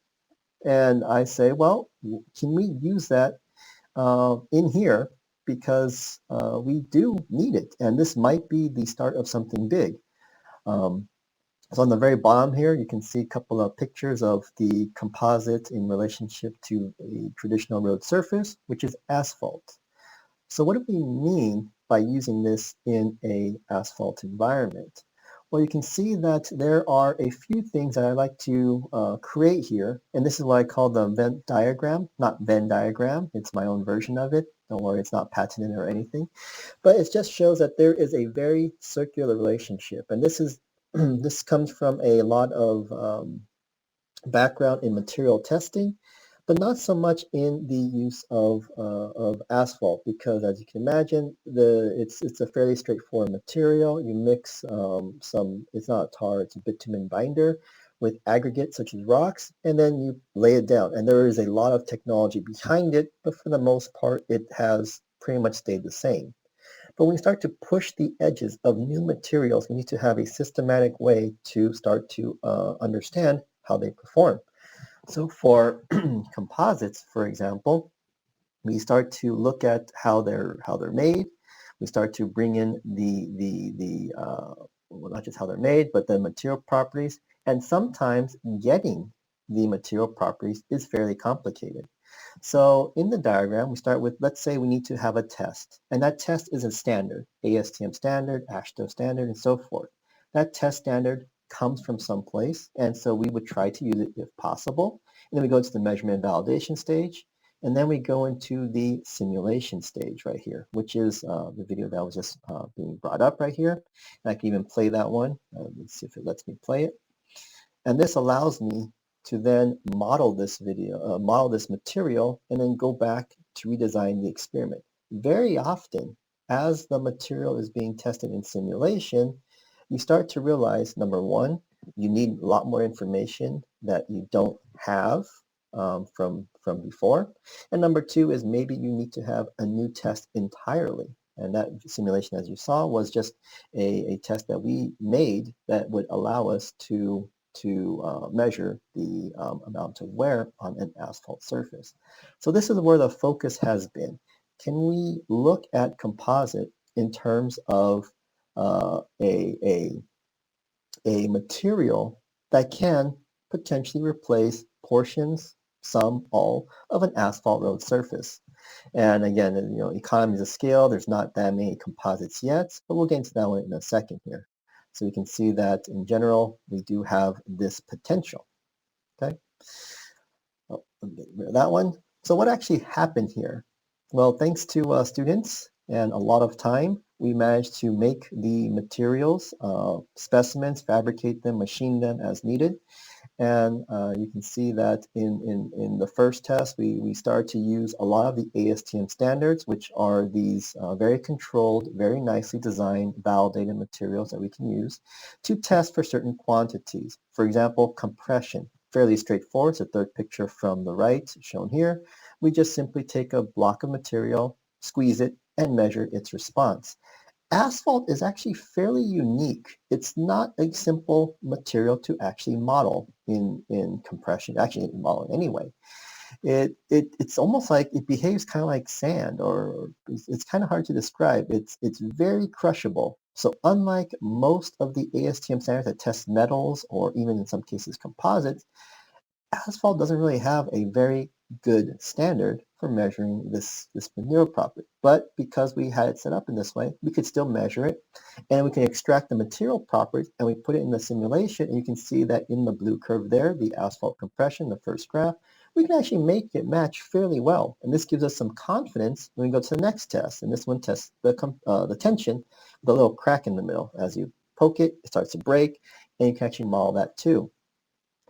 And I say, well, can we use that in here, because we do need it, and this might be the start of something big. So on the very bottom here, you can see a couple of pictures of the composite in relationship to a traditional road surface, which is asphalt. So what do we mean by using this in a asphalt environment? Well, you can see that there are a few things that I like to create here, and this is what I call the Venn diagram, not Venn diagram. It's my own version of it. Don't worry, it's not patented or anything, but it just shows that there is a very circular relationship, and this is this comes from a lot of background in material testing, but not so much in the use of asphalt, because as you can imagine, it's a fairly straightforward material. You mix some, it's not a tar, it's a bitumen binder with aggregates such as rocks, and then you lay it down. And there is a lot of technology behind it, but for the most part, it has pretty much stayed the same. But when we start to push the edges of new materials, we need to have a systematic way to start to understand how they perform. So for composites, for example, we start to look at how they're made. We start to bring in well, not just how they're made, but the material properties. And sometimes getting the material properties is fairly complicated. So in the diagram, we start with, let's say we need to have a test. And that test is a standard, ASTM standard, AASHTO standard, and so forth. That test standard comes from someplace, and so we would try to use it if possible. And then we go to the measurement and validation stage, and then we go into the simulation stage right here, which is the video that was just being brought up right here. And I can even play that one. Let's see if it lets me play it. And this allows me to then model this model this material, and then go back to redesign the experiment. Very often, as the material is being tested in simulation, you start to realize, number one, you need a lot more information that you don't have from before. And number two is maybe you need to have a new test entirely. And that simulation, as you saw, was just a test that we made that would allow us to measure the amount of wear on an asphalt surface. So this is where the focus has been. Can we look at composite in terms of a material that can potentially replace portions, some, all, of an asphalt road surface? And again, economies of scale, there's not that many composites yet, but we'll get into that one in a second here. So we can see that in general, we do have this potential, okay? Oh, get rid of that one. So what actually happened here? Well, thanks to students and a lot of time, we managed to make the materials, specimens, fabricate them, machine them as needed. And you can see that in the first test, we started to use a lot of the ASTM standards, which are these very controlled, very nicely designed, validated materials that we can use to test for certain quantities. For example, compression, fairly straightforward. It's the third picture from the right shown here. We just simply take a block of material, squeeze it, and measure its response. Asphalt is actually fairly unique. It's not a simple material to actually model in compression, actually model anyway. It's almost like it behaves kind of like sand, or it's kind of hard to describe. It's very crushable. So unlike most of the ASTM standards that test metals, or even in some cases composites, asphalt doesn't really have a very good standard for measuring this manure property. But because we had it set up in this way, we could still measure it, and we can extract the material properties, and we put it in the simulation, and you can see that in the blue curve there, the asphalt compression, the first graph, we can actually make it match fairly well. And this gives us some confidence when we go to the next test. And this one tests the tension, the little crack in the middle. As you poke it, it starts to break, and you can actually model that too.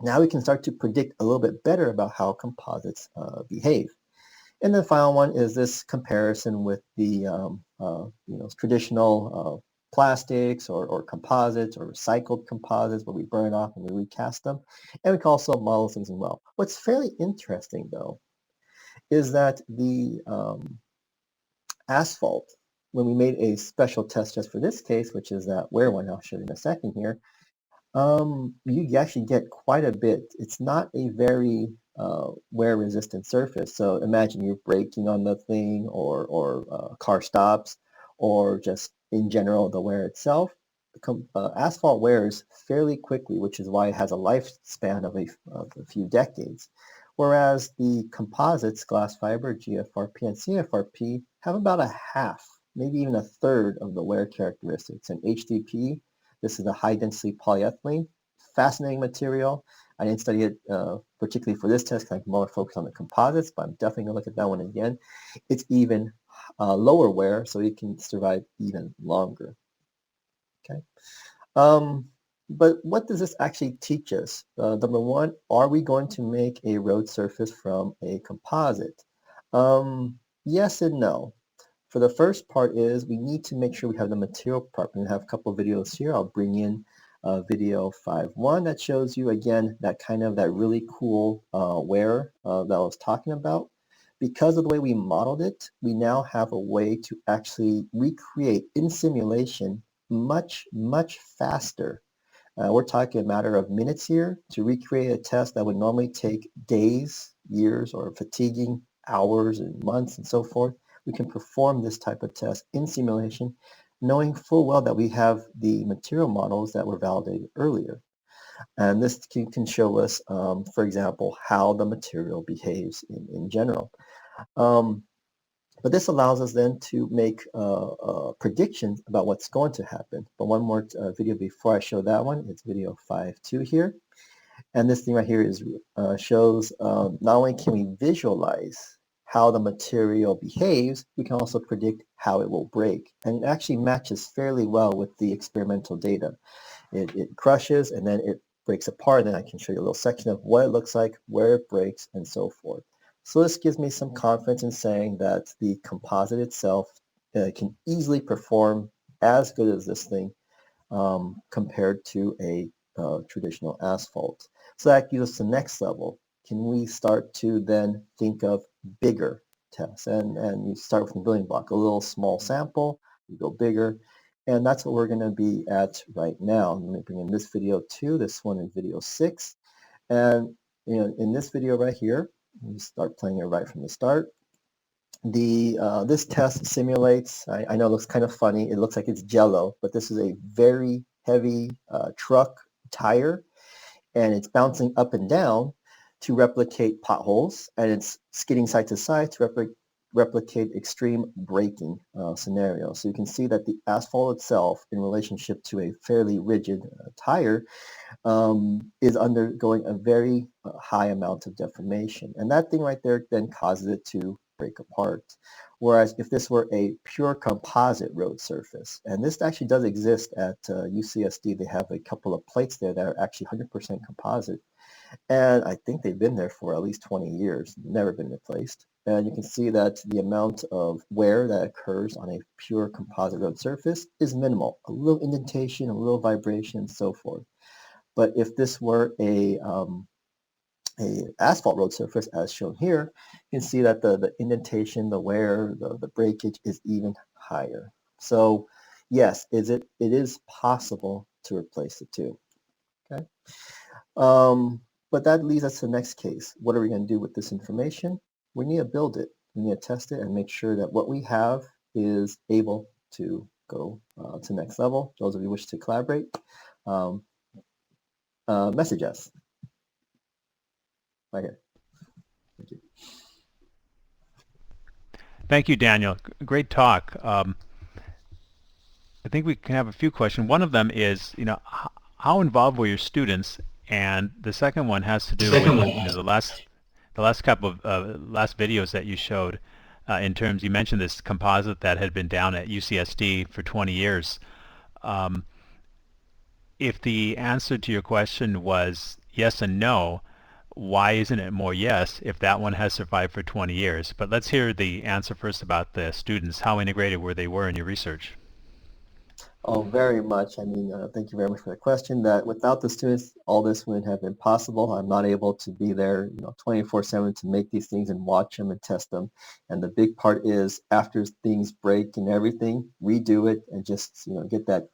Now we can start to predict a little bit better about how composites behave. And the final one is this comparison with the traditional plastics or composites or recycled composites where we burn off and we recast them. And we can also model things as well. What's fairly interesting, though, is that the asphalt, when we made a special test just for this case, which is that wear one I'll show you in a second here, you actually get quite a bit. It's not a very wear-resistant surface. So imagine you're braking on the thing, or car stops, or just in general the wear itself. Asphalt wears fairly quickly, which is why it has a lifespan of a few decades. Whereas the composites, glass fiber, GFRP, and CFRP have about a half, maybe even a third of the wear characteristics. And HDP, this is a high-density polyethylene, fascinating material. I didn't study it particularly for this test because I'm more focused on the composites, but I'm definitely going to look at that one again. It's even lower wear, so it can survive even longer. Okay. But what does this actually teach us? Number one, are we going to make a road surface from a composite? Yes and no. For the first part is we need to make sure we have the material properly. I have a couple of videos here. I'll bring in video 5.1 that shows you again that really cool wear that I was talking about. Because of the way we modeled it, we now have a way to actually recreate in simulation much, much faster. We're talking a matter of minutes here to recreate a test that would normally take days, years, or fatiguing hours and months and so forth. We can perform this type of test in simulation, knowing full well that we have the material models that were validated earlier. And this can show us, for example, how the material behaves in general. But this allows us then to make predictions about what's going to happen. But one more video before I show that one, it's video 5.2 here. And this thing right here is shows not only can we visualize how the material behaves, we can also predict how it will break. And it actually matches fairly well with the experimental data. It crushes and then it breaks apart, and I can show you a little section of what it looks like, where it breaks, and so forth. So this gives me some confidence in saying that the composite itself can easily perform as good as this thing compared to a traditional asphalt. So that gives us the next level. Can we start to then think of bigger tests? And you start with a building block, a little small sample, you go bigger, and that's what we're going to be at right now. Let me bring in this video too. This one is video 6. And in this video right here, we start playing it right from the start. This test simulates, I know it looks kind of funny, it looks like it's jello, but this is a very heavy truck tire, and it's bouncing up and down to replicate potholes, and it's skidding side to side to replicate extreme braking scenarios. So you can see that the asphalt itself, in relationship to a fairly rigid tire, is undergoing a very high amount of deformation. And that thing right there then causes it to break apart. Whereas if this were a pure composite road surface, and this actually does exist at UCSD, they have a couple of plates there that are actually 100% composite. And I think they've been there for at least 20 years, never been replaced. And you can see that the amount of wear that occurs on a pure composite road surface is minimal. A little indentation, a little vibration, and so forth. But if this were a asphalt road surface, as shown here, you can see that the indentation, the wear, the breakage is even higher. So yes, it is possible to replace the two. Okay. But that leads us to the next case. What are we going to do with this information? We need to build it. We need to test it and make sure that what we have is able to go to the next level. Those of you who wish to collaborate, message us right here. Thank you. Thank you, Daniel. Great talk. I think we can have a few questions. One of them is, how involved were your students? And the second one has to do with the last couple of last videos that you showed. In terms, you mentioned this composite that had been down at UCSD for 20 years. If the answer to your question was yes and no, why isn't it more yes if that one has survived for 20 years? But let's hear the answer first about the students. How integrated were they in your research? Oh, very much. I mean, thank you very much for the question. That without the students, all this wouldn't have been possible. I'm not able to be there, 24/7 to make these things and watch them and test them. And the big part is after things break and everything, redo it and just, get that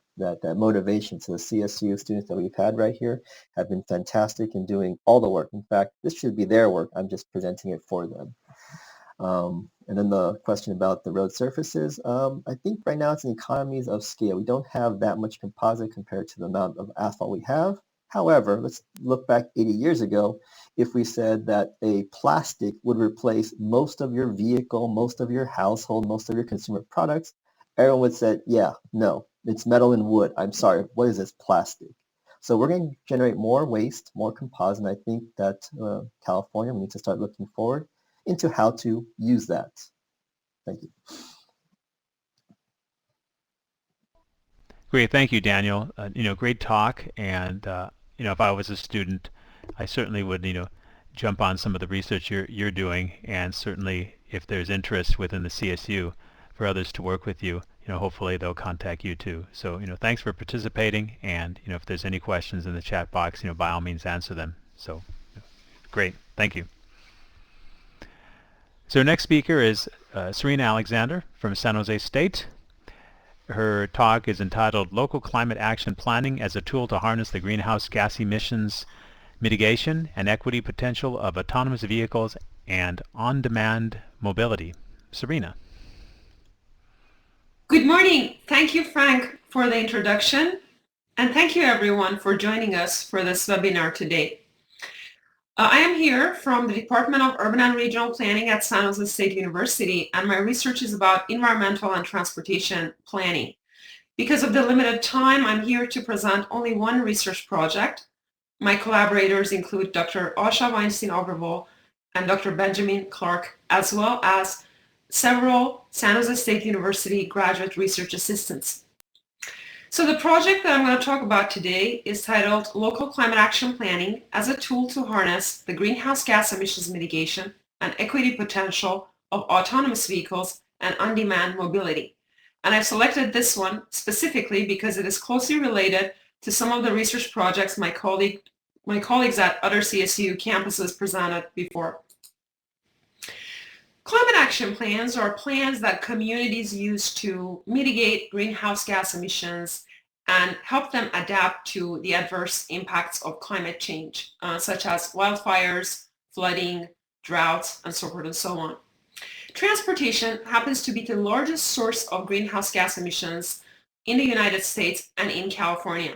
motivation. So the CSU students that we've had right here have been fantastic in doing all the work. In fact, this should be their work. I'm just presenting it for them. And then the question about the road surfaces, I think right now it's in economies of scale. We don't have that much composite compared to the amount of asphalt we have. However, let's look back 80 years ago. If we said that a plastic would replace most of your vehicle, most of your household, most of your consumer products, everyone would say, yeah, no, it's metal and wood. I'm sorry, what is this plastic? So we're going to generate more waste, more composite, and I think that California, we need to start looking forward into how to use that. Thank you. Great, thank you, Daniel. Great talk. And if I was a student, I certainly would jump on some of the research you're doing, and certainly if there's interest within the CSU for others to work with you, hopefully they'll contact you too. So thanks for participating, and if there's any questions in the chat box, by all means answer them. So great, thank you. So our next speaker is Serena Alexander from San Jose State. Her talk is entitled Local Climate Action Planning as a Tool to Harness the Greenhouse Gas Emissions Mitigation and Equity Potential of Autonomous Vehicles and On-Demand Mobility. Serena. Good morning. Thank you, Frank, for the introduction. And thank you, everyone, for joining us for this webinar today. I am here from the Department of Urban and Regional Planning at San Jose State University, and my research is about environmental and transportation planning. Because of the limited time, I'm here to present only one research project. My collaborators include Dr. Asha Weinstein-Overville and Dr. Benjamin Clark, as well as several San Jose State University graduate research assistants. So the project that I'm going to talk about today is titled Local Climate Action Planning as a Tool to Harness the Greenhouse Gas Emissions Mitigation and Equity Potential of Autonomous Vehicles and On-Demand Mobility. And I've selected this one specifically because it is closely related to some of the research projects my colleagues at other CSU campuses presented before. Climate action plans are plans that communities use to mitigate greenhouse gas emissions and help them adapt to the adverse impacts of climate change, such as wildfires, flooding, droughts, and so forth and so on. Transportation happens to be the largest source of greenhouse gas emissions in the United States and in California.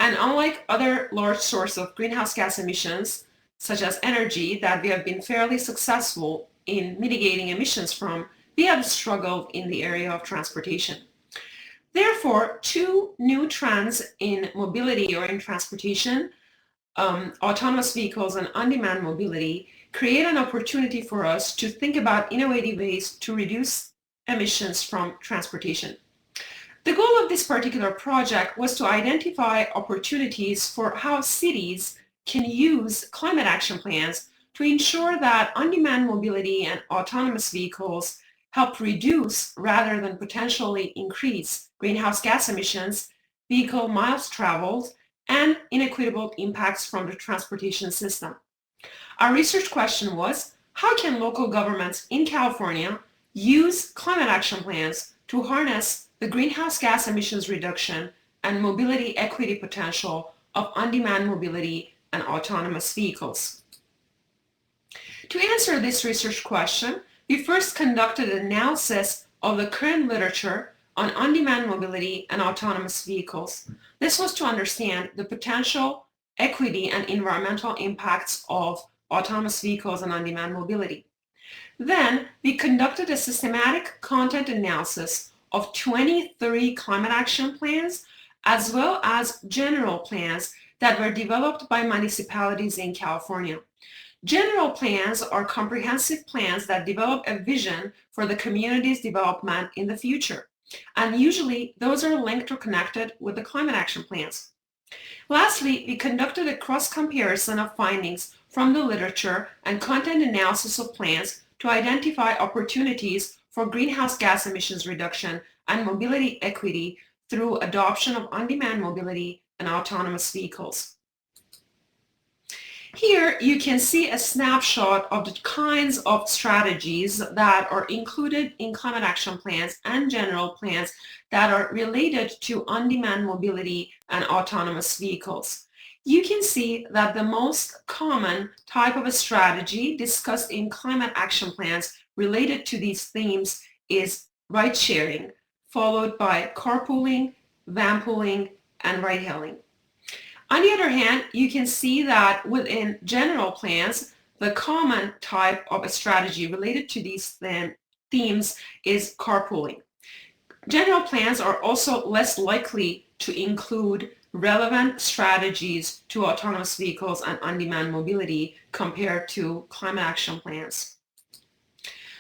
And unlike other large sources of greenhouse gas emissions, such as energy, that we have been fairly successful in mitigating emissions from, we have struggled in the area of transportation. Therefore, two new trends in mobility or in transportation, autonomous vehicles and on-demand mobility, create an opportunity for us to think about innovative ways to reduce emissions from transportation. The goal of this particular project was to identify opportunities for how cities can use climate action plans to ensure that on-demand mobility and autonomous vehicles help reduce rather than potentially increase greenhouse gas emissions, vehicle miles traveled, and inequitable impacts from the transportation system. Our research question was, how can local governments in California use climate action plans to harness the greenhouse gas emissions reduction and mobility equity potential of on-demand mobility and autonomous vehicles? To answer this research question, we first conducted an analysis of the current literature on on-demand mobility and autonomous vehicles. This was to understand the potential equity and environmental impacts of autonomous vehicles and on-demand mobility. Then we conducted a systematic content analysis of 23 climate action plans, as well as general plans that were developed by municipalities in California. General plans are comprehensive plans that develop a vision for the community's development in the future. And usually those are linked or connected with the climate action plans. Lastly, we conducted a cross-comparison of findings from the literature and content analysis of plans to identify opportunities for greenhouse gas emissions reduction and mobility equity through adoption of on-demand mobility and autonomous vehicles. Here you can see a snapshot of the kinds of strategies that are included in climate action plans and general plans that are related to on-demand mobility and autonomous vehicles. You can see that the most common type of a strategy discussed in climate action plans related to these themes is ride sharing, followed by carpooling, vanpooling, and ride-hailing. On the other hand, you can see that within general plans, the common type of a strategy related to these themes is carpooling. General plans are also less likely to include relevant strategies to autonomous vehicles and on-demand mobility compared to climate action plans.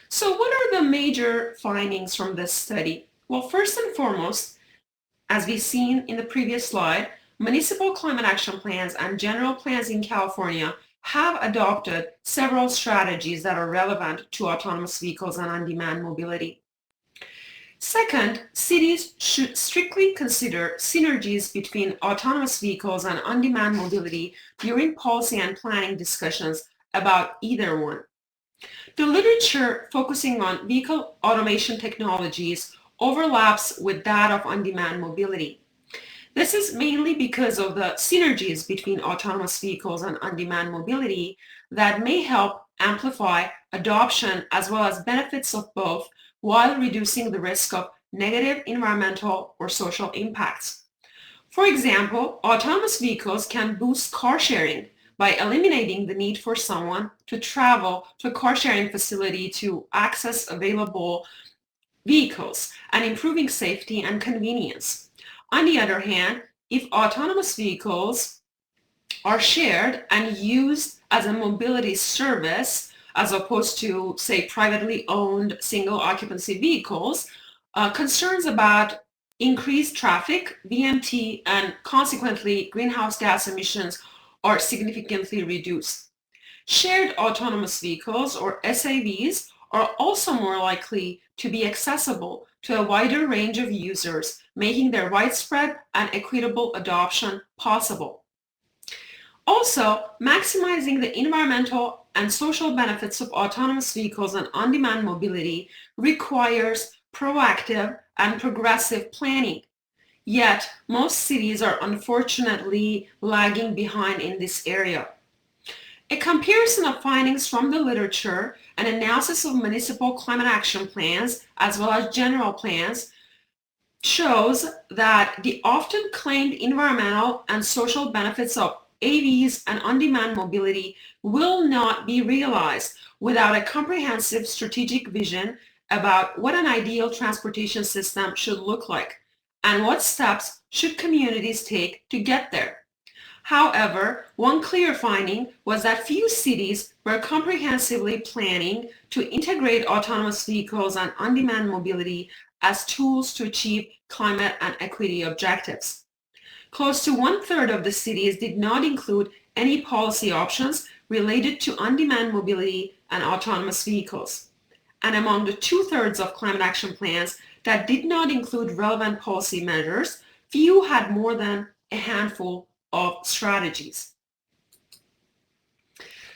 So what are the major findings from this study? Well, first and foremost, as we've seen in the previous slide, municipal climate action plans and general plans in California have adopted several strategies that are relevant to autonomous vehicles and on-demand mobility. Second, cities should strictly consider synergies between autonomous vehicles and on-demand mobility during policy and planning discussions about either one. The literature focusing on vehicle automation technologies overlaps with that of on-demand mobility. This is mainly because of the synergies between autonomous vehicles and on-demand mobility that may help amplify adoption as well as benefits of both while reducing the risk of negative environmental or social impacts. For example, autonomous vehicles can boost car sharing by eliminating the need for someone to travel to a car sharing facility to access available vehicles and improving safety and convenience. On the other hand, if autonomous vehicles are shared and used as a mobility service, as opposed to, say, privately owned single occupancy vehicles, concerns about increased traffic, VMT, and consequently greenhouse gas emissions are significantly reduced. Shared autonomous vehicles, or SAVs, are also more likely to be accessible to a wider range of users, making their widespread and equitable adoption possible. Also, maximizing the environmental and social benefits of autonomous vehicles and on-demand mobility requires proactive and progressive planning. Yet, most cities are unfortunately lagging behind in this area. A comparison of findings from the literature and analysis of municipal climate action plans as well as general plans shows that the often claimed environmental and social benefits of AVs and on-demand mobility will not be realized without a comprehensive strategic vision about what an ideal transportation system should look like and what steps should communities take to get there. However, one clear finding was that few cities were comprehensively planning to integrate autonomous vehicles and on-demand mobility as tools to achieve climate and equity objectives. Close to 1/3 of the cities did not include any policy options related to on-demand mobility and autonomous vehicles. And among the 2/3 of climate action plans that did not include relevant policy measures, few had more than a handful of strategies.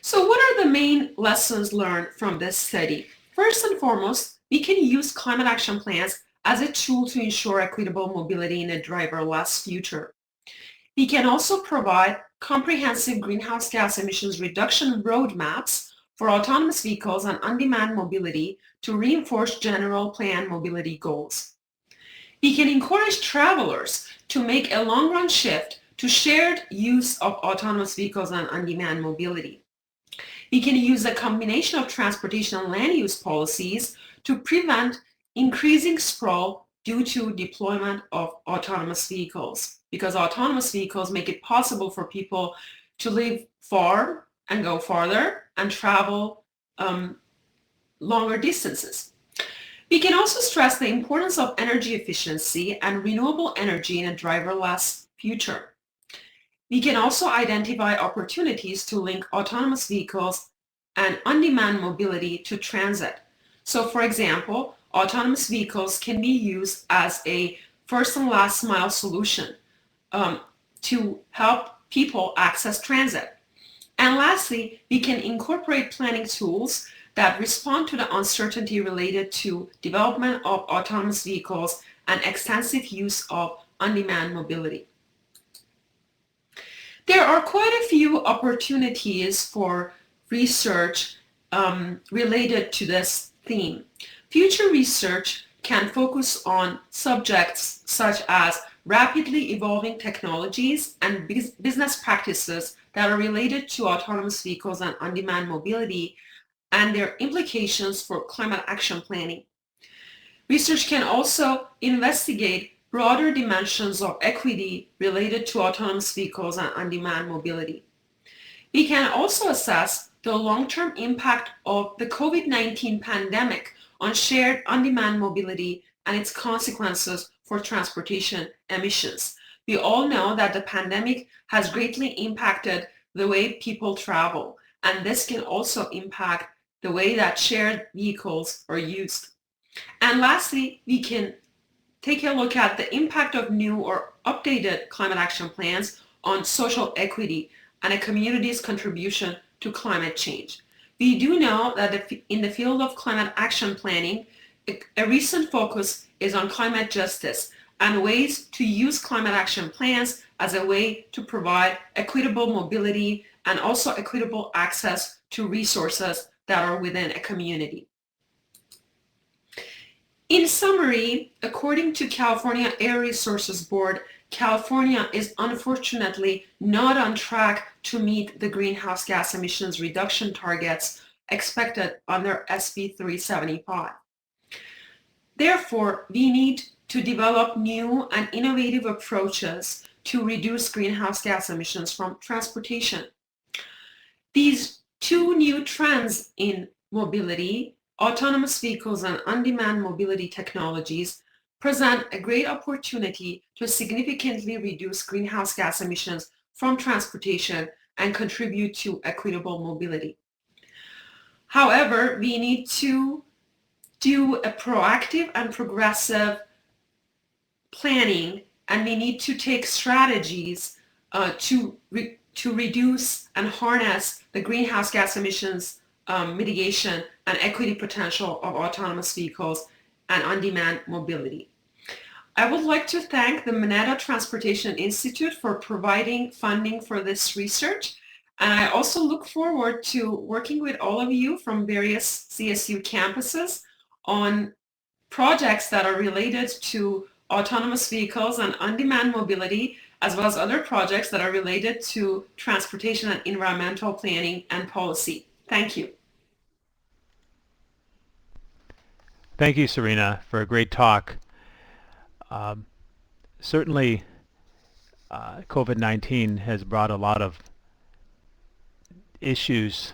So what are the main lessons learned from this study? First and foremost, we can use climate action plans as a tool to ensure equitable mobility in a driverless future. We can also provide comprehensive greenhouse gas emissions reduction roadmaps for autonomous vehicles and on-demand mobility to reinforce general plan mobility goals. We can encourage travelers to make a long-run shift to shared use of autonomous vehicles and on-demand mobility. We can use a combination of transportation and land use policies to prevent increasing sprawl due to deployment of autonomous vehicles, because autonomous vehicles make it possible for people to live far and go farther and travel longer distances. We can also stress the importance of energy efficiency and renewable energy in a driverless future. We can also identify opportunities to link autonomous vehicles and on-demand mobility to transit. So for example, autonomous vehicles can be used as a first and last mile solution to help people access transit. And lastly, we can incorporate planning tools that respond to the uncertainty related to development of autonomous vehicles and extensive use of on-demand mobility. There are quite a few opportunities for research related to this theme. Future research can focus on subjects such as rapidly evolving technologies and business practices that are related to autonomous vehicles and on-demand mobility and their implications for climate action planning. Research can also investigate broader dimensions of equity related to autonomous vehicles and on-demand mobility. We can also assess the long-term impact of the COVID-19 pandemic on shared on-demand mobility and its consequences for transportation emissions. We all know that the pandemic has greatly impacted the way people travel, and this can also impact the way that shared vehicles are used. And lastly, we can take a look at the impact of new or updated climate action plans on social equity and a community's contribution to climate change. We do know that in the field of climate action planning, a recent focus is on climate justice and ways to use climate action plans as a way to provide equitable mobility and also equitable access to resources that are within a community. In summary, according to California Air Resources Board, California is unfortunately not on track to meet the greenhouse gas emissions reduction targets expected under SB 375. Therefore, we need to develop new and innovative approaches to reduce greenhouse gas emissions from transportation. These two new trends in mobility, autonomous vehicles and on-demand mobility technologies, present a great opportunity to significantly reduce greenhouse gas emissions from transportation and contribute to equitable mobility. However, we need to do a proactive and progressive planning, and we need to take strategies to reduce and harness the greenhouse gas emissions mitigation and equity potential of autonomous vehicles and on-demand mobility. I would like to thank the Mineta Transportation Institute for providing funding for this research, and I also look forward to working with all of you from various CSU campuses on projects that are related to autonomous vehicles and on-demand mobility, as well as other projects that are related to transportation and environmental planning and policy. Thank you. Thank you, Serena, for a great talk. Certainly, COVID-19 has brought a lot of issues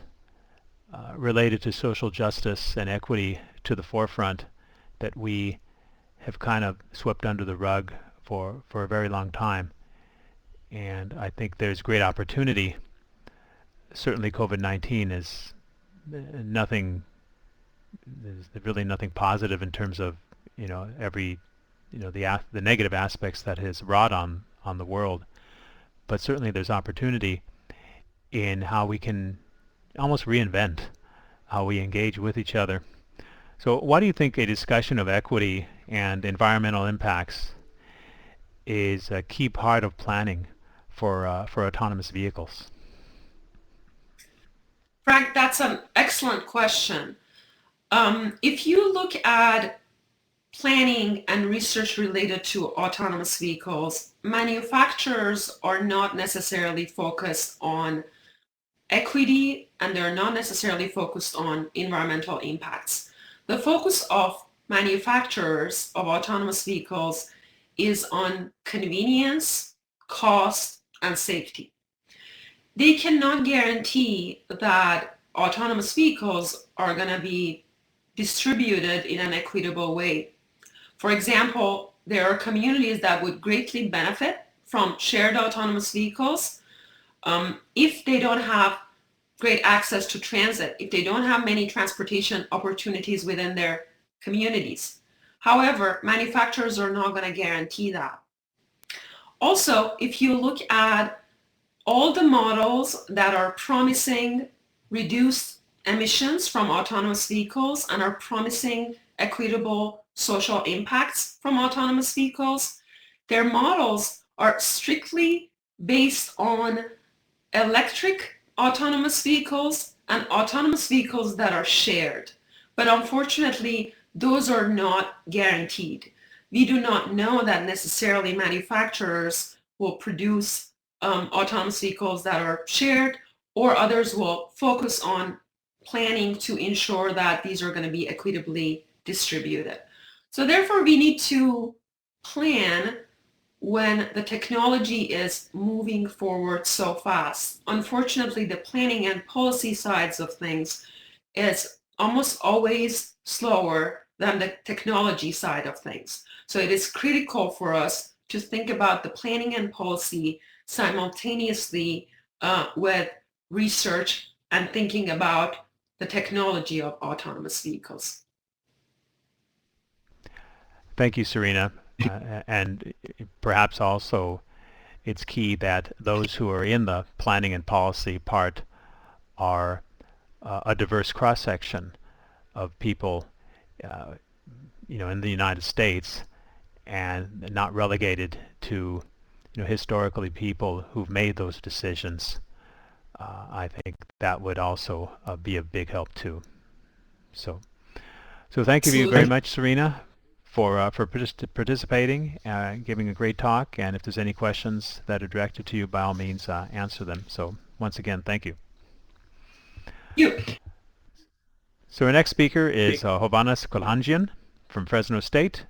related to social justice and equity to the forefront that we have kind of swept under the rug for a very long time. And I think there's great opportunity. Certainly COVID-19 is there's really nothing positive in terms of, the negative aspects that has wrought on the world. But certainly there's opportunity in how we can almost reinvent how we engage with each other. So why do you think a discussion of equity and environmental impacts is a key part of planning for autonomous vehicles? Frank, that's an excellent question. If you look at planning and research related to autonomous vehicles, manufacturers are not necessarily focused on equity, and they're not necessarily focused on environmental impacts. The focus of manufacturers of autonomous vehicles is on convenience, cost, and safety. They cannot guarantee that autonomous vehicles are going to be distributed in an equitable way. For example, there are communities that would greatly benefit from shared autonomous vehicles if they don't have great access to transit, if they don't have many transportation opportunities within their communities. However, manufacturers are not going to guarantee that. Also, if you look at all the models that are promising reduced emissions from autonomous vehicles and are promising equitable social impacts from autonomous vehicles, their models are strictly based on electric autonomous vehicles and autonomous vehicles that are shared. But unfortunately, those are not guaranteed. We do not know that necessarily manufacturers will produce autonomous vehicles that are shared, or others will focus on planning to ensure that these are going to be equitably distributed. So therefore, we need to plan when the technology is moving forward so fast. Unfortunately, the planning and policy sides of things is almost always slower than the technology side of things. So it is critical for us to think about the planning and policy simultaneously with research and thinking about the technology of autonomous vehicles. Thank you, Serena. And perhaps also it's key that those who are in the planning and policy part are a diverse cross-section of people, in the United States, and not relegated to, historically people who've made those decisions. I think that would also be a big help too. So thank you very much, Serena, for participating, giving a great talk. And if there's any questions that are directed to you, by all means, answer them. So once again, thank you. So our next speaker is Hovhannes Kolhanjian from Fresno State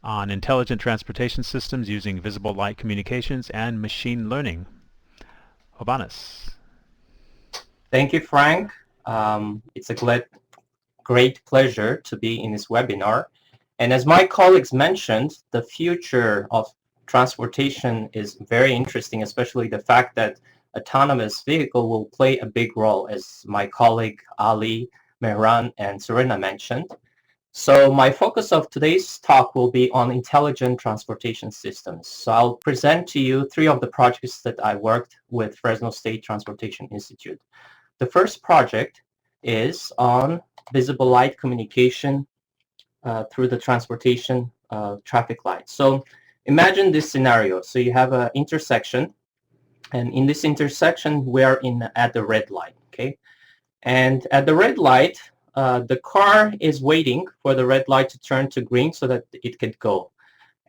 on intelligent transportation systems using visible light communications and machine learning. Hovhannes. Thank you, Frank. It's a great pleasure to be in this webinar. And as my colleagues mentioned, the future of transportation is very interesting, especially the fact that autonomous vehicle will play a big role, as my colleague Ali, Mehran, and Serena mentioned. So my focus of today's talk will be on intelligent transportation systems. So I'll present to you 3 of the projects that I worked with Fresno State Transportation Institute. The first project is on visible light communication through the transportation traffic lights. So imagine this scenario. So you have an intersection, and in this intersection, we are at the red light, okay? And at the red light, the car is waiting for the red light to turn to green so that it can go.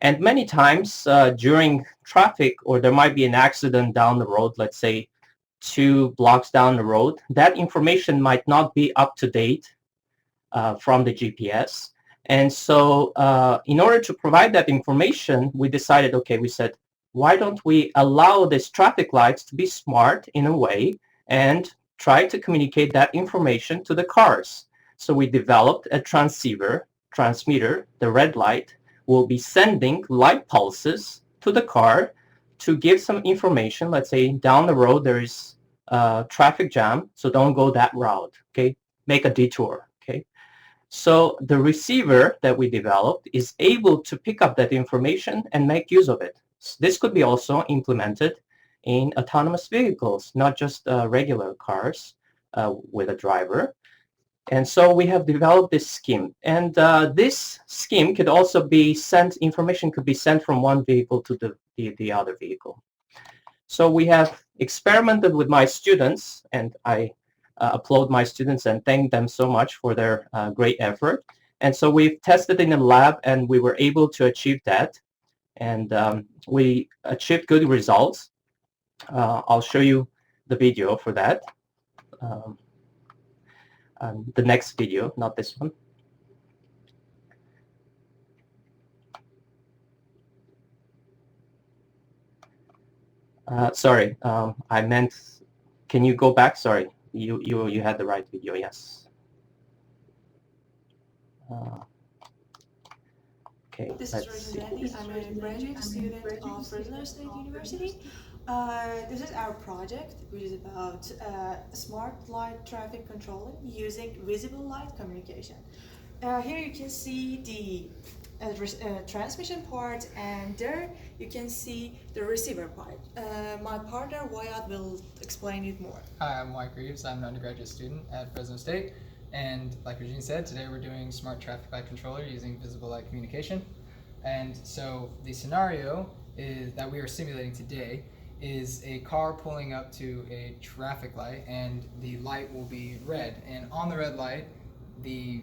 And many times during traffic, or there might be an accident down the road, let's say 2 blocks down the road, that information might not be up to date from the GPS. And so in order to provide that information, we decided, okay, we said, why don't we allow these traffic lights to be smart in a way and try to communicate that information to the cars? So we developed a transmitter. The red light will be sending light pulses to the car to give some information. Let's say down the road there is a traffic jam, so don't go that route, okay? Make a detour, okay? So the receiver that we developed is able to pick up that information and make use of it. So this could be also implemented in autonomous vehicles, not just regular cars with a driver. And so we have developed this scheme. And this scheme could also be sent, information could be sent from one vehicle to the other vehicle. So we have experimented with my students, and I applaud my students and thank them so much for their great effort. And so we've tested in a lab, and we were able to achieve that. And we achieved good results. I'll show you the video for that. The next video, not this one. Sorry, I meant, can you go back? Sorry, you had the right video, yes. Okay, this is Serena. I'm a graduate student of Fresno State University. This is our project, which is about smart light traffic controlling using visible light communication. Here you can see the transmission part, and there you can see the receiver part. My partner Wyatt will explain it more. Hi, I'm Wyatt Greaves. I'm an undergraduate student at Fresno State, and like Regine said, today we're doing smart traffic light controller using visible light communication. And so the scenario is that we are simulating today is a car pulling up to a traffic light, and the light will be red, and on the red light the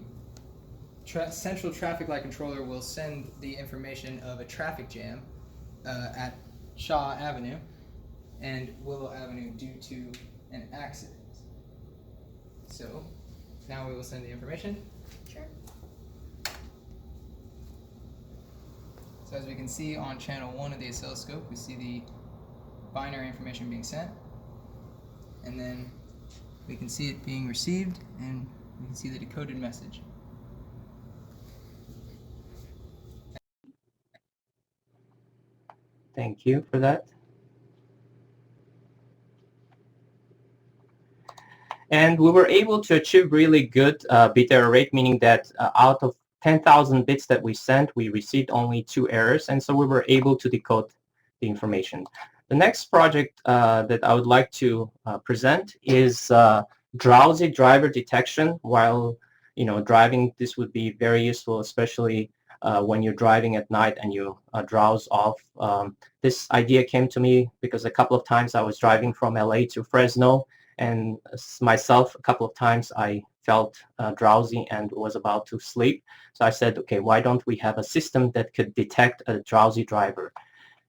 central traffic light controller will send the information of a traffic jam at Shaw Avenue and Willow Avenue due to an accident. So now we will send the information. Sure. So as we can see on channel 1 of the oscilloscope, we see the binary information being sent, and then we can see it being received, and we can see the decoded message. Thank you for that. And we were able to achieve really good bit error rate, meaning that out of 10,000 bits that we sent, we received only 2 errors, and so we were able to decode the information. The next project that I would like to present is drowsy driver detection while driving. This would be very useful, especially when you're driving at night and you drowse off. This idea came to me because a couple of times I was driving from LA to Fresno, and myself, a couple of times I felt drowsy and was about to sleep. So I said, okay, why don't we have a system that could detect a drowsy driver?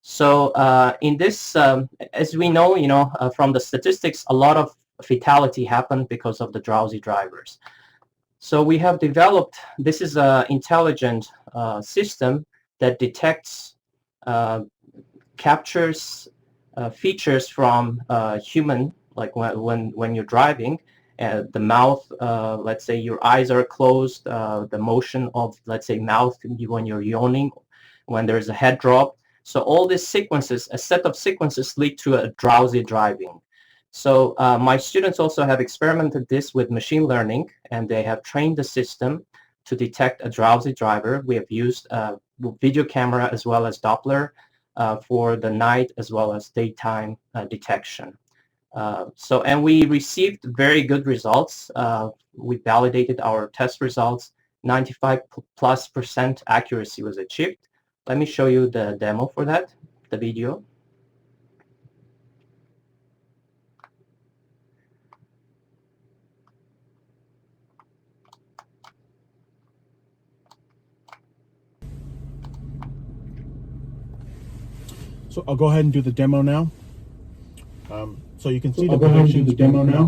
So in this, as we know, from the statistics, a lot of fatality happened because of the drowsy drivers. So we have developed, this is an intelligent system that detects, captures features from human, like when you're driving, the mouth, let's say your eyes are closed, the motion of, let's say, mouth when you're yawning, when there's a head drop. So all these sequences, a set of sequences, lead to a drowsy driving. So my students also have experimented this with machine learning, and they have trained the system to detect a drowsy driver. We have used video camera as well as Doppler for the night as well as daytime detection. And we received very good results. We validated our test results. 95+% accuracy was achieved. Let me show you the demo for that, the video. So I'll go ahead and do the demo now. So you can see the predictions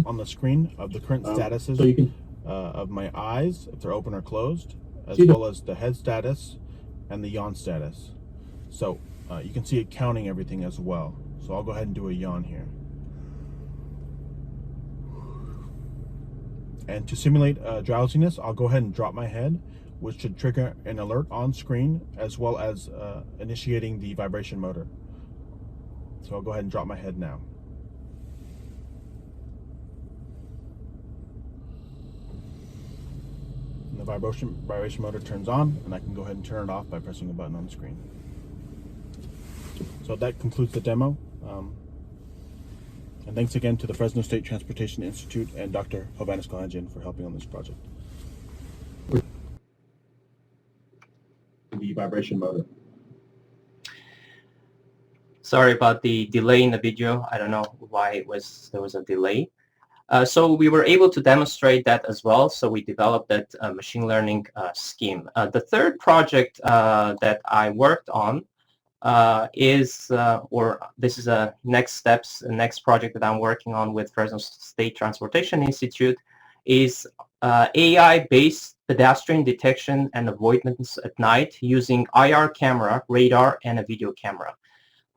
on the screen of the current statuses of my eyes, if they're open or closed, as well as the head status and the yawn status. So you can see it counting everything as well. So I'll go ahead and do a yawn here. And to simulate drowsiness, I'll go ahead and drop my head, which should trigger an alert on screen, as well as initiating the vibration motor. So I'll go ahead and drop my head now. And the vibration motor turns on, and I can go ahead and turn it off by pressing a button on the screen. So that concludes the demo. And thanks again to the Fresno State Transportation Institute and Dr. Hovhannes Kalajian for helping on this project. The vibration motor. Sorry about the delay in the video. I don't know why there was a delay. So we were able to demonstrate that as well. So we developed that machine learning scheme. The third project that I worked on this is a next project that I'm working on with Fresno State Transportation Institute, is AI-based pedestrian detection and avoidance at night using IR camera, radar, and a video camera.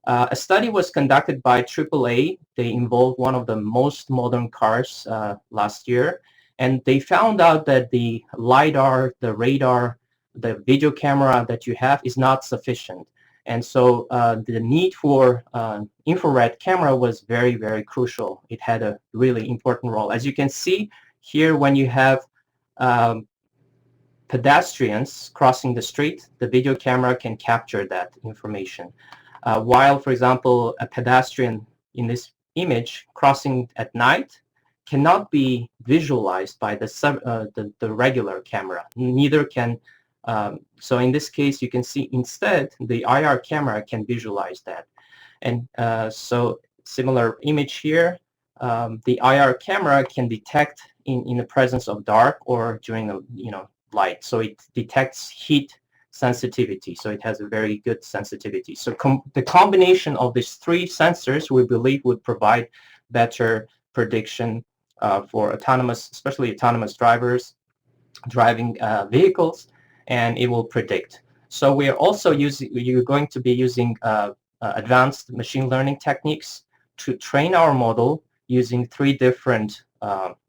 A study was conducted by AAA. They involved one of the most modern cars last year, and they found out that the LiDAR, the radar, the video camera that you have is not sufficient. And so the need for infrared camera was very, very crucial. It had a really important role. As you can see here, when you have pedestrians crossing the street, the video camera can capture that information. While, for example, a pedestrian in this image crossing at night cannot be visualized by the regular camera. Neither can, so in this case, you can see instead the IR camera can visualize that. And so similar image here, the IR camera can detect in the presence of dark or during a light. So it detects heat sensitivity. So it has a very good sensitivity. So the combination of these three sensors, we believe, would provide better prediction for autonomous, especially autonomous drivers driving vehicles, and it will predict. So we are also you're going to be using advanced machine learning techniques to train our model using three different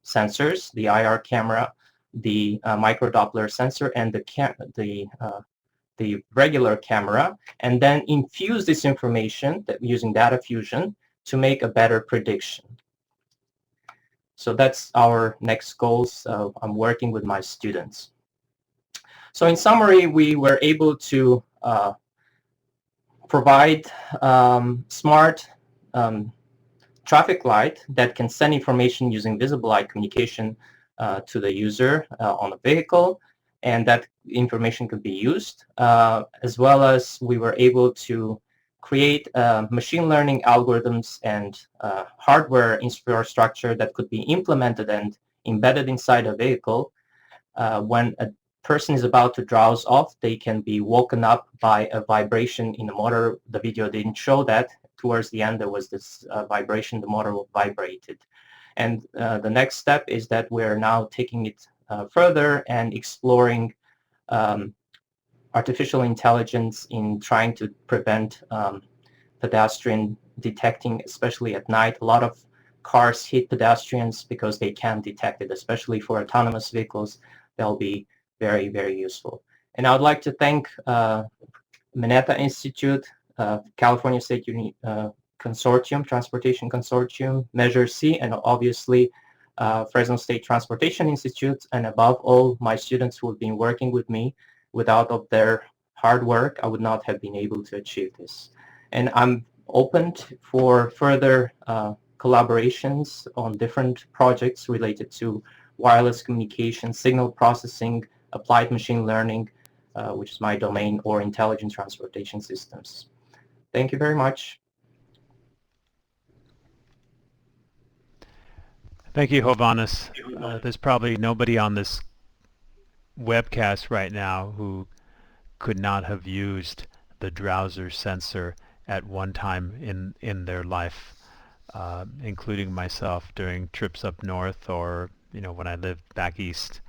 sensors: the IR camera, the microdoppler sensor, and the regular camera, and then infuse this information using data fusion to make a better prediction. So that's our next goals. I'm working with my students. So in summary, we were able to provide smart traffic light that can send information using visible light communication to the user on a vehicle, and that information could be used, as well as we were able to create machine learning algorithms and hardware infrastructure that could be implemented and embedded inside a vehicle. When a person is about to drowse off, they can be woken up by a vibration in the motor. The video didn't show that. Towards the end, there was this vibration, the motor vibrated. And the next step is that we're now taking it further and exploring artificial intelligence in trying to prevent pedestrian detecting, especially at night. A lot of cars hit pedestrians because they can't detect it, especially for autonomous vehicles. They'll be very, very useful. And I would like to thank Mineta Institute, California State Consortium, Transportation Consortium, Measure C, and obviously Fresno State Transportation Institute, and above all, my students who have been working with me. Without of their hard work, I would not have been able to achieve this. And I'm open for further collaborations on different projects related to wireless communication, signal processing, applied machine learning, which is my domain, or intelligent transportation systems. Thank you very much. Thank you, Hovhannes. There's probably nobody on this webcast right now who could not have used the drowser sensor at one time in their life, including myself during trips up north or when I lived back east.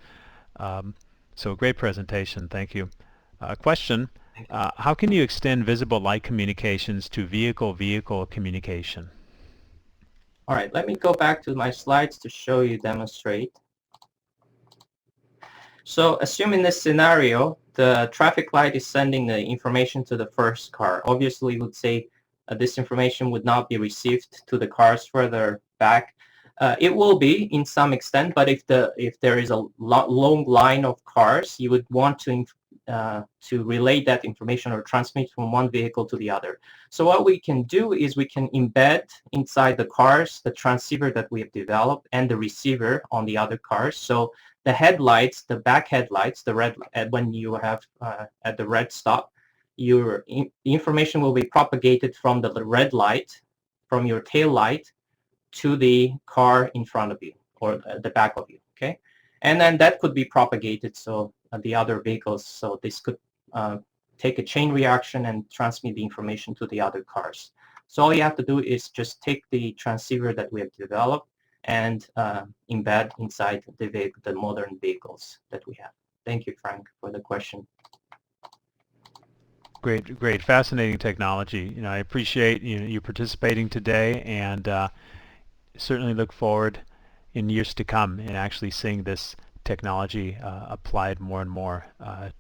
So great presentation, thank you. Question, how can you extend visible light communications to vehicle-vehicle communication? All right, let me go back to my slides to show you, demonstrate. So assuming this scenario, the traffic light is sending the information to the first car. Obviously, we would say this information would not be received to the cars further back. It will be in some extent, but if there is a long line of cars, you would want to relay that information or transmit from one vehicle to the other. So what we can do is we can embed inside the cars the transceiver that we have developed and the receiver on the other cars. So the headlights, the back headlights, the red, when you have at the red stop, your information will be propagated from the red light, from your tail light, to the car in front of you or the back of you, okay? And then that could be propagated so the other vehicles, so this could take a chain reaction and transmit the information to the other cars. So all you have to do is just take the transceiver that we have developed and embed inside the modern vehicles that we have. Thank you, Frank, for the question. Great, fascinating technology. I appreciate you participating today, and certainly look forward in years to come in actually seeing this technology applied more and more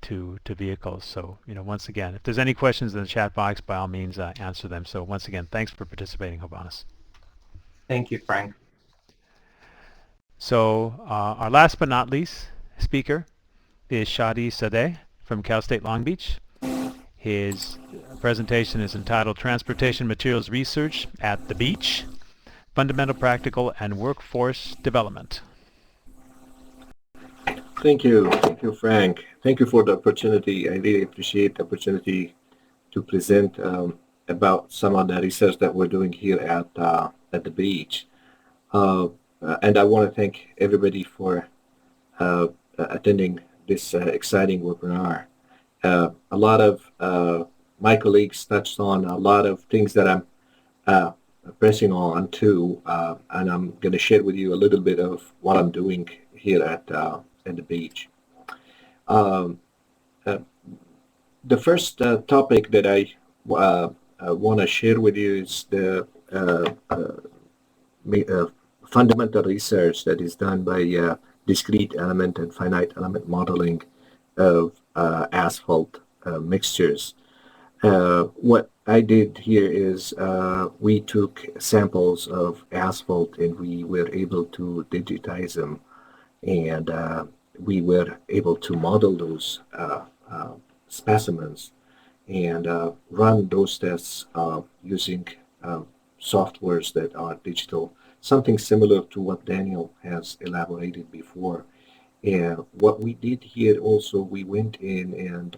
to vehicles. So once again, if there's any questions in the chat box, by all means answer them. So once again, thanks for participating, Hovhannes. Thank you, Frank. So our last but not least speaker is Shadi Sadeh from Cal State Long Beach. His presentation is entitled Transportation Materials Research at the Beach, Fundamental, Practical, and Workforce Development. Thank you, Frank. Thank you for the opportunity. I really appreciate the opportunity to present about some of the research that we're doing here at the beach. And I want to thank everybody for attending this exciting webinar. A lot of my colleagues touched on a lot of things that I'm pressing on too, and I'm going to share with you a little bit of what I'm doing here at the beach. The first topic that I want to share with you is the fundamental research that is done by discrete element and finite element modeling of asphalt mixtures. What I did here is we took samples of asphalt and we were able to digitize them, and we were able to model those specimens and run those tests using softwares that are digital, something similar to what Daniel has elaborated before. And what we did here also, we went in and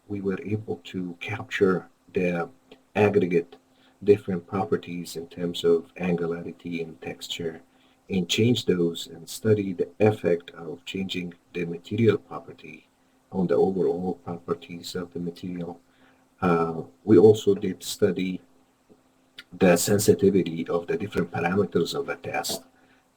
we were able to capture the aggregate different properties in terms of angularity and texture, and change those and study the effect of changing the material property on the overall properties of the material. We also did study the sensitivity of the different parameters of a test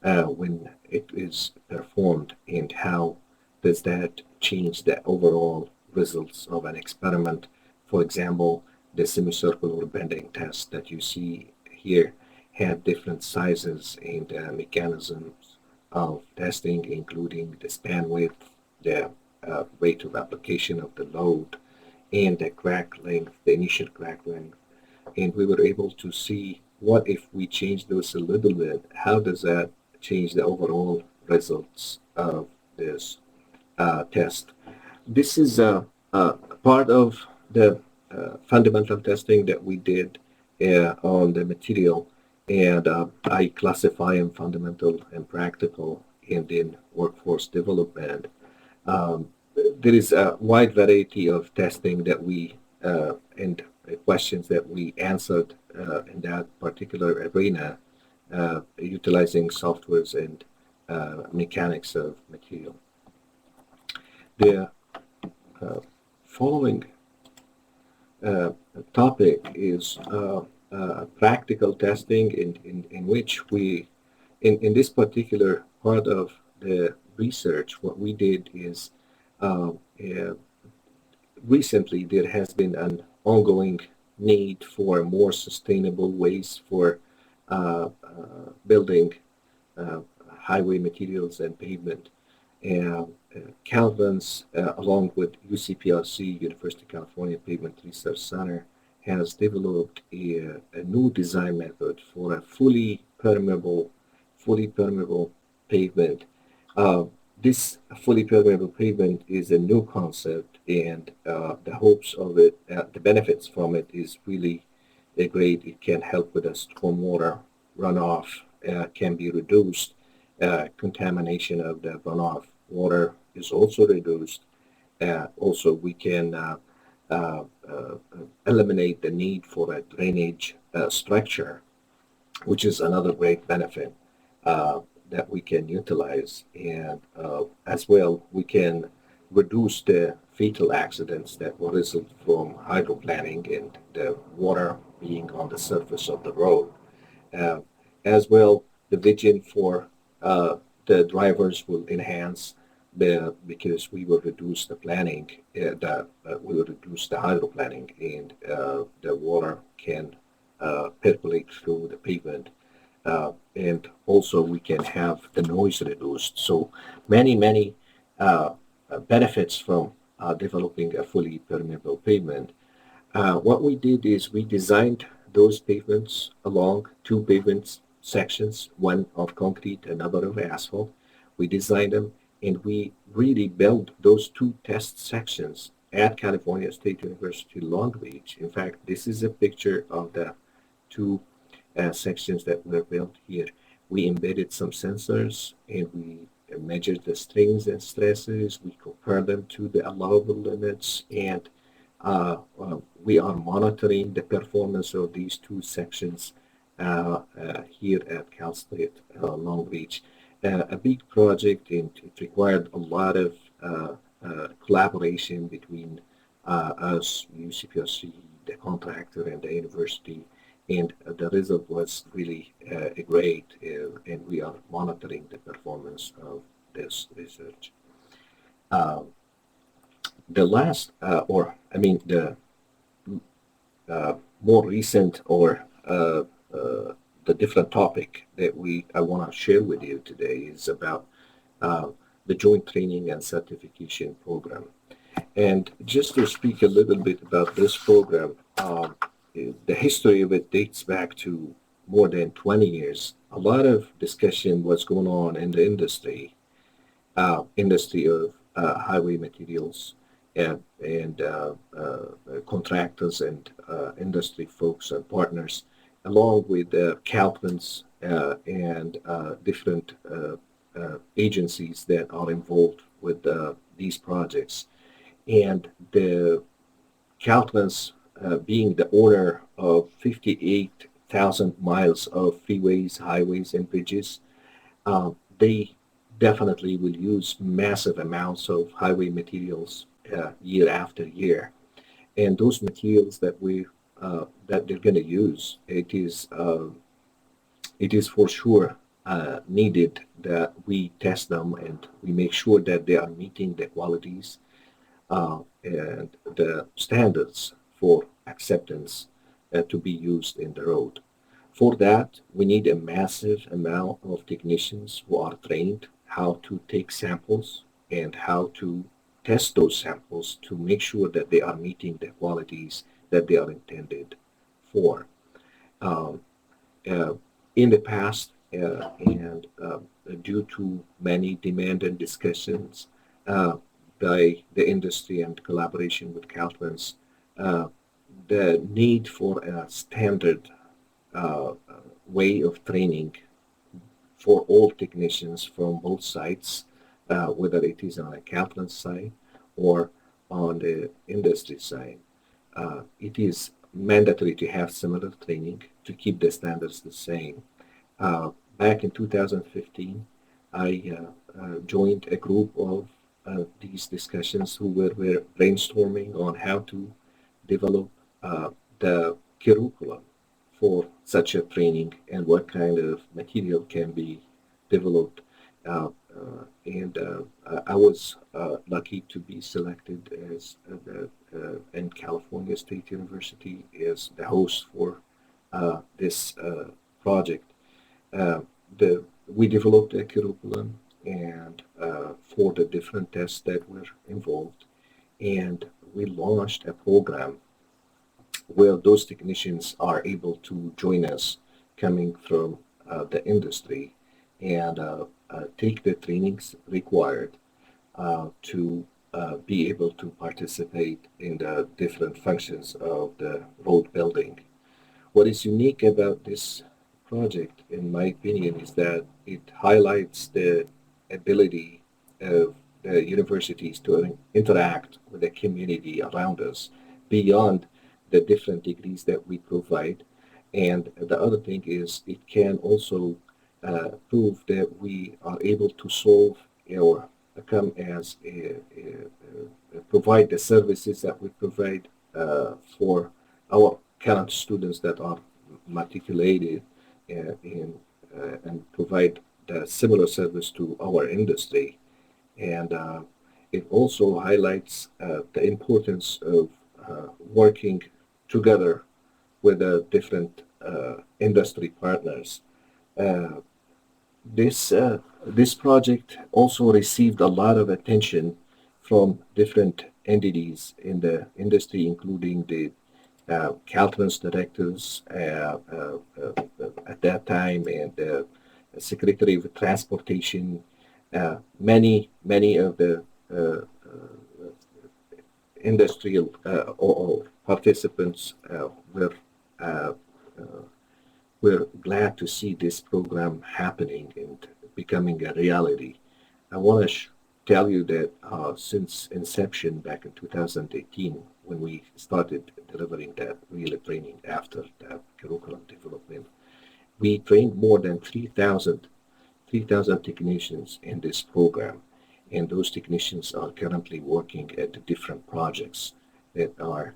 when it is performed, and how does that change the overall results of an experiment. For example, the semicircular bending test that you see here had different sizes and mechanisms of testing, including the span width, the rate of application of the load, and the crack length, the initial crack length. And we were able to see what if we change those a little bit, how does that change the overall results of this test. This is a part of the fundamental testing that we did on the material, and I classify them fundamental and practical, and in workforce development. There is a wide variety of testing that we and questions that we answered in that particular arena, utilizing softwares and mechanics of material. The following topic is practical testing, in which we, in this particular part of the research, what we did is recently there has been an ongoing need for more sustainable ways for building highway materials and pavement. Calvin's, along with UCPRC, University of California Pavement Research Center, has developed a new design method for a fully permeable pavement. This fully permeable pavement is a new concept, and the hopes of it, the benefits from it is really great. It can help with the stormwater runoff, can be reduced. Contamination of the runoff water is also reduced. Also, we can eliminate the need for a drainage structure, which is another great benefit that we can utilize. And as well, we can reduce the fatal accidents that will result from hydroplaning and the water being on the surface of the road. As well, the vision for the drivers will enhance because we will reduce the planning, we will reduce the hydroplaning, and the water can percolate through the pavement. And also we can have the noise reduced. So many benefits from developing a fully permeable pavement. What we did is we designed those pavements along two pavement sections, one of concrete, another of asphalt. We designed them And we really built those two test sections at California State University, Long Beach. In fact, this is a picture of the two sections that were built here. We embedded some sensors and we measured the strains and stresses. We compared them to the allowable limits, and we are monitoring the performance of these two sections here at Cal State Long Beach. A big project, and it required a lot of collaboration between us, UCPSC, the contractor, and the university. And the result was really great, and we are monitoring the performance of this research. The last, the more recent or the different topic that I want to share with you today is about the Joint Training and Certification Program. And just to speak a little bit about this program, the history of it dates back to more than 20 years. A lot of discussion was going on in the industry of highway materials and contractors and industry folks and partners, along with Caltrans and different agencies that are involved with these projects. And the Caltrans, being the owner of 58,000 miles of freeways, highways, and bridges, they definitely will use massive amounts of highway materials year after year. And those materials that that they're going to use, it is for sure needed that we test them and we make sure that they are meeting the qualities and the standards for acceptance to be used in the road. For that, we need a massive amount of technicians who are trained how to take samples and how to test those samples to make sure that they are meeting the qualities that they are intended for. In the past, and due to many demand and discussions by the industry and collaboration with Caltrans, the need for a standard way of training for all technicians from both sides, whether it is on a Caltrans side or on the industry side. It is mandatory to have similar training to keep the standards the same. Back in 2015, I joined a group of these discussions who were brainstorming on how to develop the curriculum for such a training and what kind of material can be developed. And I was lucky to be selected as in California State University as the host for this project. We developed a curriculum and for the different tests that were involved, and we launched a program where those technicians are able to join us coming from the industry and take the trainings required to be able to participate in the different functions of the road building. What is unique about this project, in my opinion, is that it highlights the ability of the universities to interact with the community around us beyond the different degrees that we provide. And the other thing is it can also prove that we are able to solve or come as provide the services that we provide for our current students that are matriculated and provide the similar service to our industry. And it also highlights the importance of working together with the different industry partners. This project also received a lot of attention from different entities in the industry, including the Caltrans directors at that time and the Secretary of Transportation, many of the industrial or participants we're glad to see this program happening and becoming a reality. I want to tell you that since inception back in 2018, when we started delivering that real training after the curriculum development, we trained more than 3,000 technicians in this program. And those technicians are currently working at the different projects that are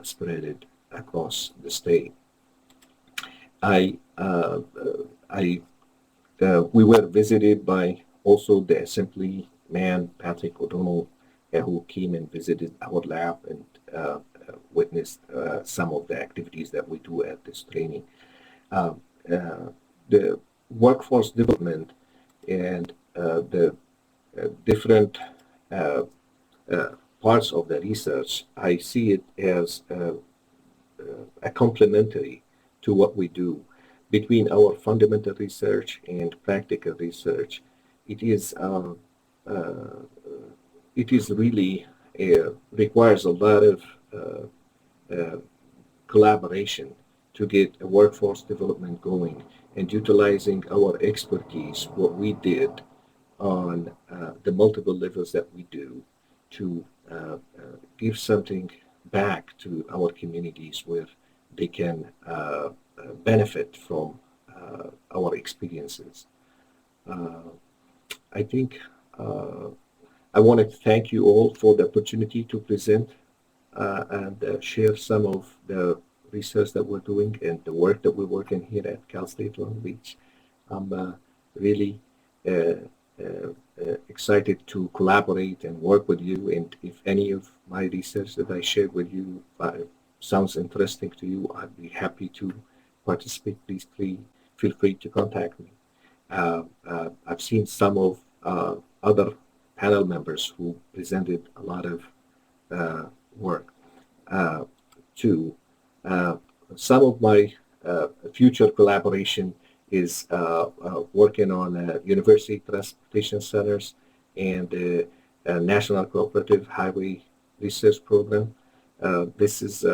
spread across the state. We were visited by also the Assemblyman Patrick O'Donnell, who came and visited our lab and witnessed some of the activities that we do at this training. The workforce development and the different parts of the research, I see it as a complementary to what we do. Between our fundamental research and practical research, it is really requires a lot of collaboration to get a workforce development going, and utilizing our expertise, what we did on the multiple levels that we do, to give something back to our communities where they can benefit from our experiences. I think I want to thank you all for the opportunity to present and share some of the research that we're doing and the work that we're working here at Cal State Long Beach. I'm really excited to collaborate and work with you, and if any of my research that I shared with you sounds interesting to you, I'd be happy to participate. Please feel free to contact me. I've seen some of other panel members who presented a lot of work too. Some of my future collaboration is working on university transportation centers and National Cooperative Highway Research Program. This is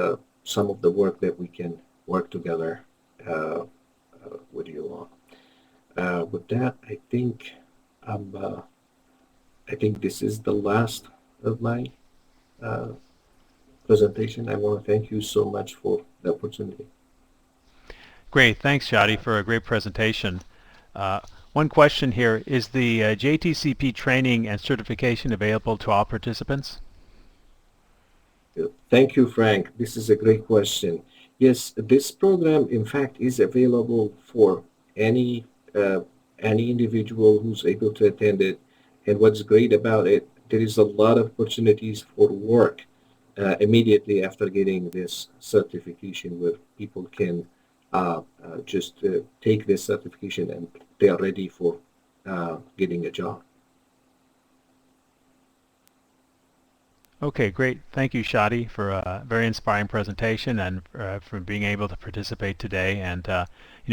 some of the work that we can work together with you all. With that, I think this is the last of my presentation. I want to thank you so much for the opportunity. Great. Thanks, Shadi, for a great presentation. One question here. Is the JTCP training and certification available to all participants? Thank you, Frank. This is a great question. Yes, this program, in fact, is available for any individual who's able to attend it. And what's great about it, there is a lot of opportunities for work immediately after getting this certification, where people can just take this certification and they are ready for getting a job. Okay, great. Thank you, Shadi, for a very inspiring presentation and for being able to participate today, and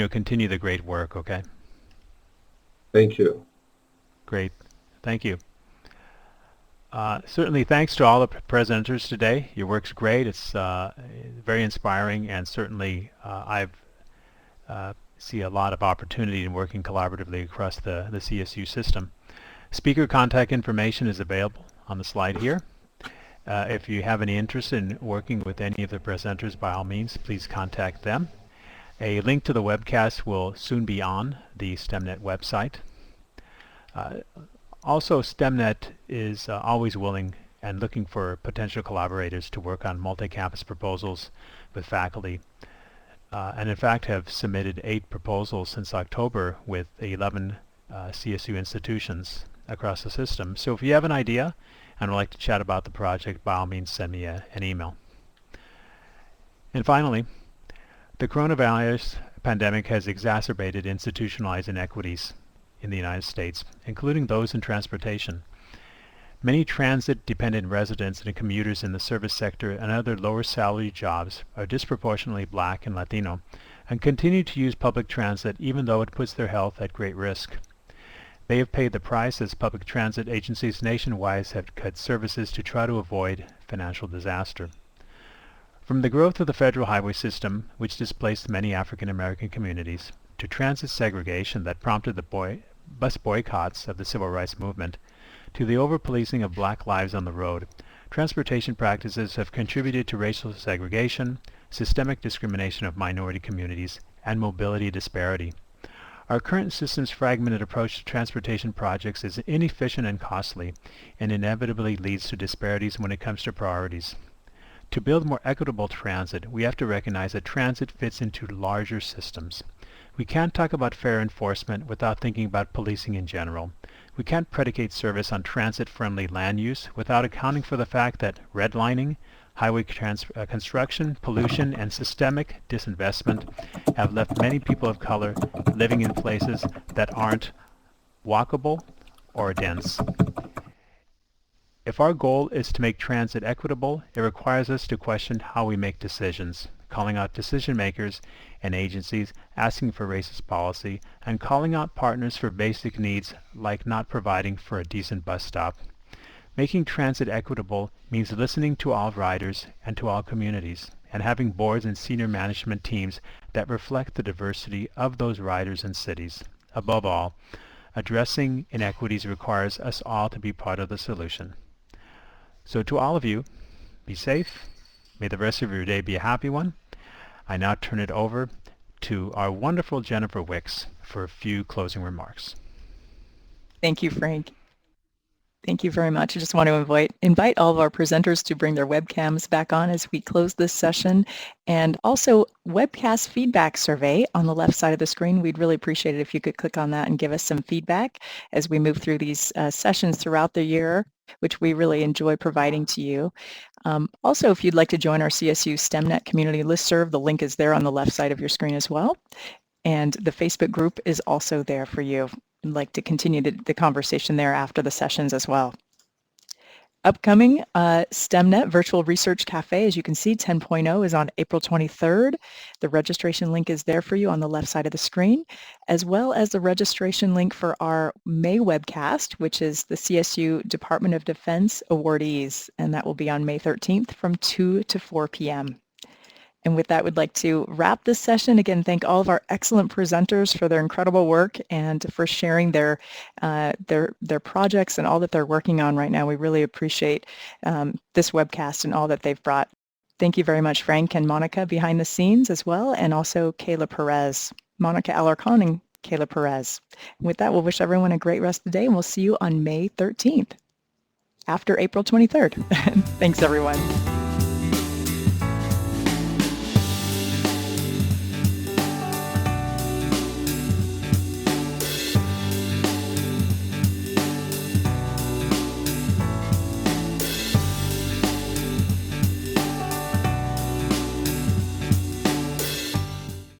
continue the great work. Okay. Thank you. Great. Thank you. Certainly, thanks to all the presenters today. Your work's great. It's very inspiring, and certainly I've see a lot of opportunity in working collaboratively across the CSU system. Speaker contact information is available on the slide here. If you have any interest in working with any of the presenters, by all means, please contact them. A link to the webcast will soon be on the STEMnet website. Also, STEMnet is always willing and looking for potential collaborators to work on multi-campus proposals with faculty, and in fact have submitted 8 proposals since October with 11 CSU institutions across the system. So if you have an idea and would like to chat about the project, by all means send me an email. And finally, the coronavirus pandemic has exacerbated institutionalized inequities in the United States, including those in transportation. Many transit-dependent residents and commuters in the service sector and other lower salary jobs are disproportionately Black and Latino and continue to use public transit even though it puts their health at great risk. They have paid the price as public transit agencies nationwide have cut services to try to avoid financial disaster. From the growth of the federal highway system, which displaced many African American communities, to transit segregation that prompted the bus boycotts of the civil rights movement, to the over-policing of black lives on the road, transportation practices have contributed to racial segregation, systemic discrimination of minority communities, and mobility disparity. Our current system's fragmented approach to transportation projects is inefficient and costly, and inevitably leads to disparities when it comes to priorities. To build more equitable transit, we have to recognize that transit fits into larger systems. We can't talk about fair enforcement without thinking about policing in general. We can't predicate service on transit-friendly land use without accounting for the fact that redlining, highway construction, pollution, and systemic disinvestment have left many people of color living in places that aren't walkable or dense. If our goal is to make transit equitable, it requires us to question how we make decisions, calling out decision makers and agencies asking for racist policy, and calling out partners for basic needs like not providing for a decent bus stop. Making transit equitable means listening to all riders and to all communities, and having boards and senior management teams that reflect the diversity of those riders and cities. Above all, addressing inequities requires us all to be part of the solution. So to all of you, be safe. May the rest of your day be a happy one. I now turn it over to our wonderful Jennifer Wicks for a few closing remarks. Thank you, Frank. Thank you very much. I just want to invite all of our presenters to bring their webcams back on as we close this session. And also, webcast feedback survey on the left side of the screen. We'd really appreciate it if you could click on that and give us some feedback as we move through these sessions throughout the year, which we really enjoy providing to you. Also, if you'd like to join our CSU STEMnet community listserv, the link is there on the left side of your screen as well. And the Facebook group is also there for you. I'd like to continue the conversation there after the sessions as well. Upcoming STEMnet Virtual Research Cafe, as you can see, 10.0 is on April 23rd. The registration link is there for you on the left side of the screen, as well as the registration link for our May webcast, which is the CSU Department of Defense awardees, and that will be on May 13th from 2 to 4 p.m. And with that, we'd like to wrap this session. Again, thank all of our excellent presenters for their incredible work and for sharing their projects and all that they're working on right now. We really appreciate this webcast and all that they've brought. Thank you very much, Frank and Monica behind the scenes as well, and also Kayla Perez, Monica Alarcon and Kayla Perez. And with that, we'll wish everyone a great rest of the day, and we'll see you on May 13th after April 23rd. Thanks, everyone.